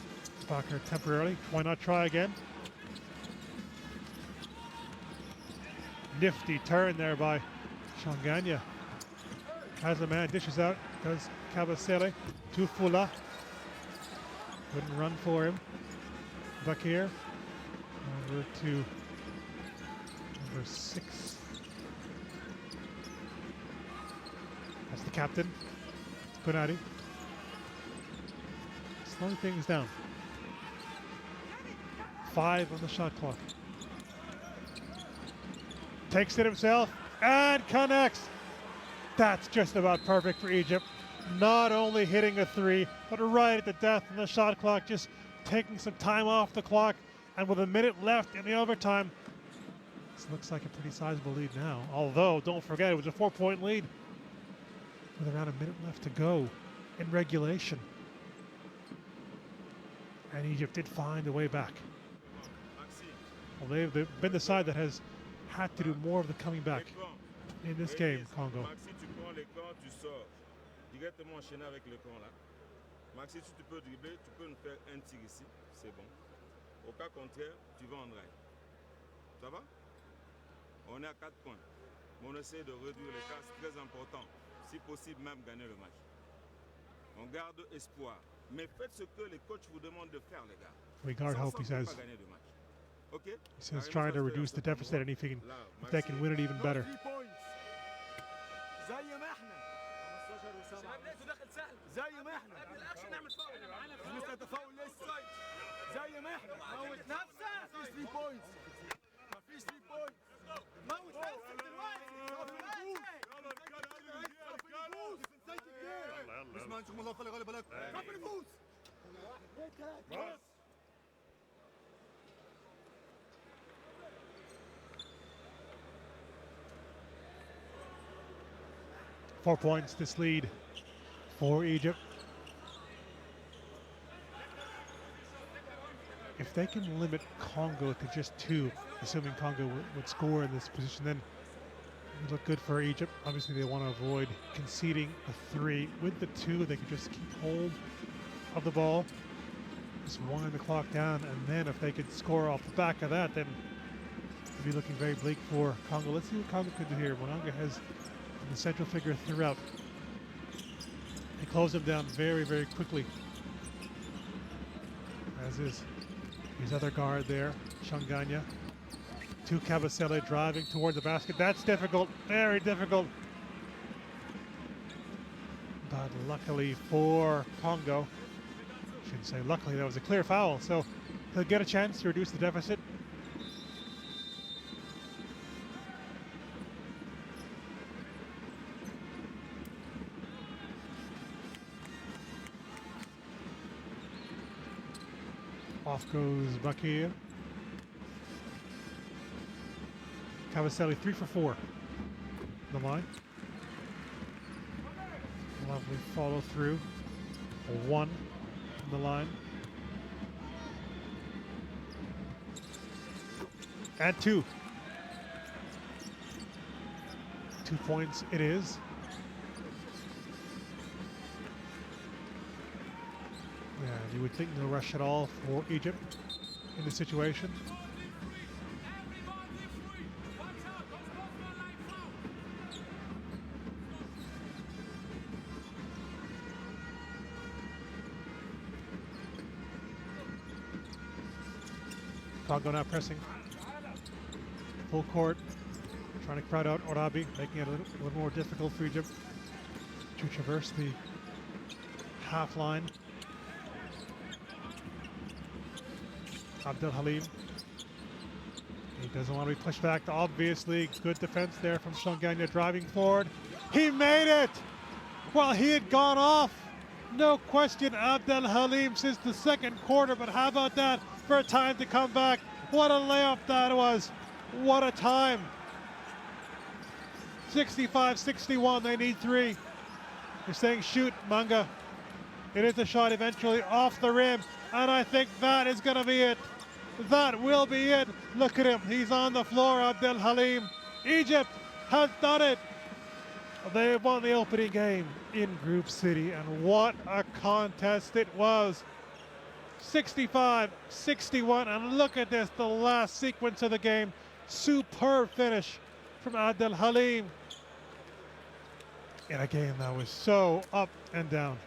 Bakr temporarily. Why not try again? Nifty turn there by Shanganya. Has a man, dishes out, does Kabasele to Fula. Couldn't run for him. Bakir over to number 6. That's the captain, Punati. Slowing things down. 5 on the shot clock. Takes it himself and connects. That's just about perfect for Egypt. Not only hitting a 3, but right at the death of the shot clock, just taking some time off the clock. And with a minute left in the overtime, this looks like a pretty sizable lead now. Although, don't forget, it was a 4-point lead with around a minute left to go in regulation. And Egypt did find a way back. Well, they've been the side that has had to do more of the coming back in this game, Congo. Maxi, tu prends l'écran, tu sors directement enchaîner avec l'écran là. Maxi, si tu peux dribbler, tu peux nous faire un tir ici, c'est bon. Au cas contraire, tu vas en drive. Ça va? On est à 4 points. Mais on essaie de réduire les cas, c'est très important. Si possible, même gagner le match. On garde espoir. Mais faites ce que les coachs vous demandent de faire, les gars. We guard hope, he says. Okay? He says trying to reduce the deficit, and if they can win it even better. Four points, this lead for Egypt. If they can limit Congo to just 2, assuming Congo would score in this position, then it would look good for Egypt. Obviously, they want to avoid conceding a 3. With the 2, they could just keep hold of the ball, just wind the clock down, and then if they could score off the back of that, then it'd be looking very bleak for Congo. Let's see what Congo could do here. Monanga has the central figure throughout. They close him down very, very quickly, as is his other guard there, Shanganya. To Kabasele driving toward the basket. That's difficult, very difficult. But luckily for Congo, I shouldn't say luckily, that was a clear foul, so he'll get a chance to reduce the deficit. Off goes Bakir. Kabasele 3 for 4. The line. Lovely follow through. 1 on the line. And 2. 2 points it is. Yeah, you would think no rush at all for Egypt in this situation. Congo now pressing full court, trying to crowd out Orabi, making it a little more difficult for Egypt to traverse the half line. Abdel-Halim. He doesn't want to be pushed back. Obviously, good defense there from Shanganya driving forward. He made it! Well, he had gone off. No question, Abdel-Halim since the second quarter, but how about that? for time to come back. What a layup that was. What a time. 65-61, they need 3. They're saying shoot, Manga. It is a shot eventually off the rim, and I think that is going to be it. That will be it. Look at him, he's on the floor, Abdel Halim. Egypt has done it. They won the opening game in Group City, and what a contest it was. 65-61, and look at this, the last sequence of the game. Superb finish from Abdel Halim in a game that was so up and down.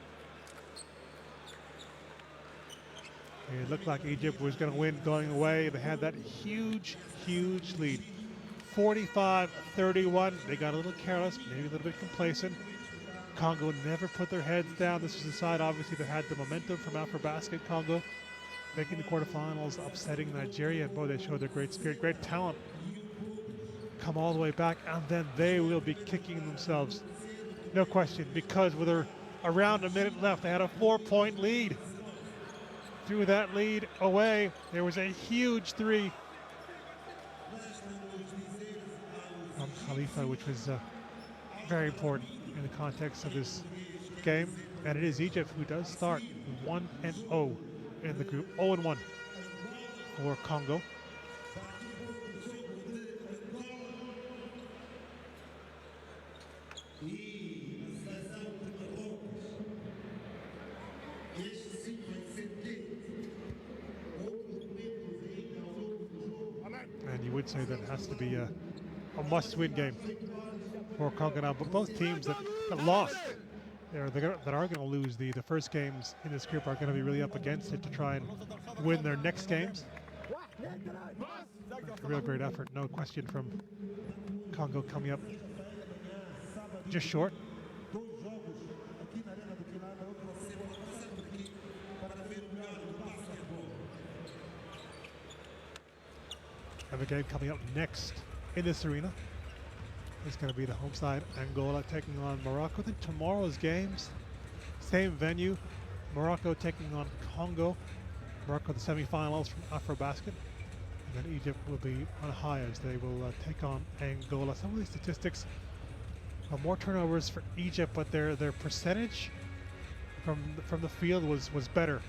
It looked like Egypt was going to win going away. They had that huge, huge lead. 45-31. They got a little careless, maybe a little bit complacent. Congo never put their heads down. This was a side, obviously, that had the momentum from AfroBasket. Congo making the quarterfinals, upsetting Nigeria. And boy, they showed their great spirit, great talent. Come all the way back, and then they will be kicking themselves. No question, because with around a minute left, they had a 4-point lead. Threw that lead away. There was a huge 3 from Khalifa, which was very important in the context of this game. And it is Egypt who does start 1-0 in the group, 0-1 for Congo. And you would say that has to be a must-win game for Congo now. But both teams that lost, that are going to lose the first games in this group, are going to be really up against it to try and win their next games. A real great effort, no question, from Congo, coming up just short. And the game coming up next in this arena is going to be the home side, Angola taking on Morocco. Then tomorrow's games, same venue, Morocco taking on Congo. Morocco the semifinals from AfroBasket. And then Egypt will be on high as they will take on Angola. Some of these statistics are more turnovers for Egypt, but their percentage from the field was better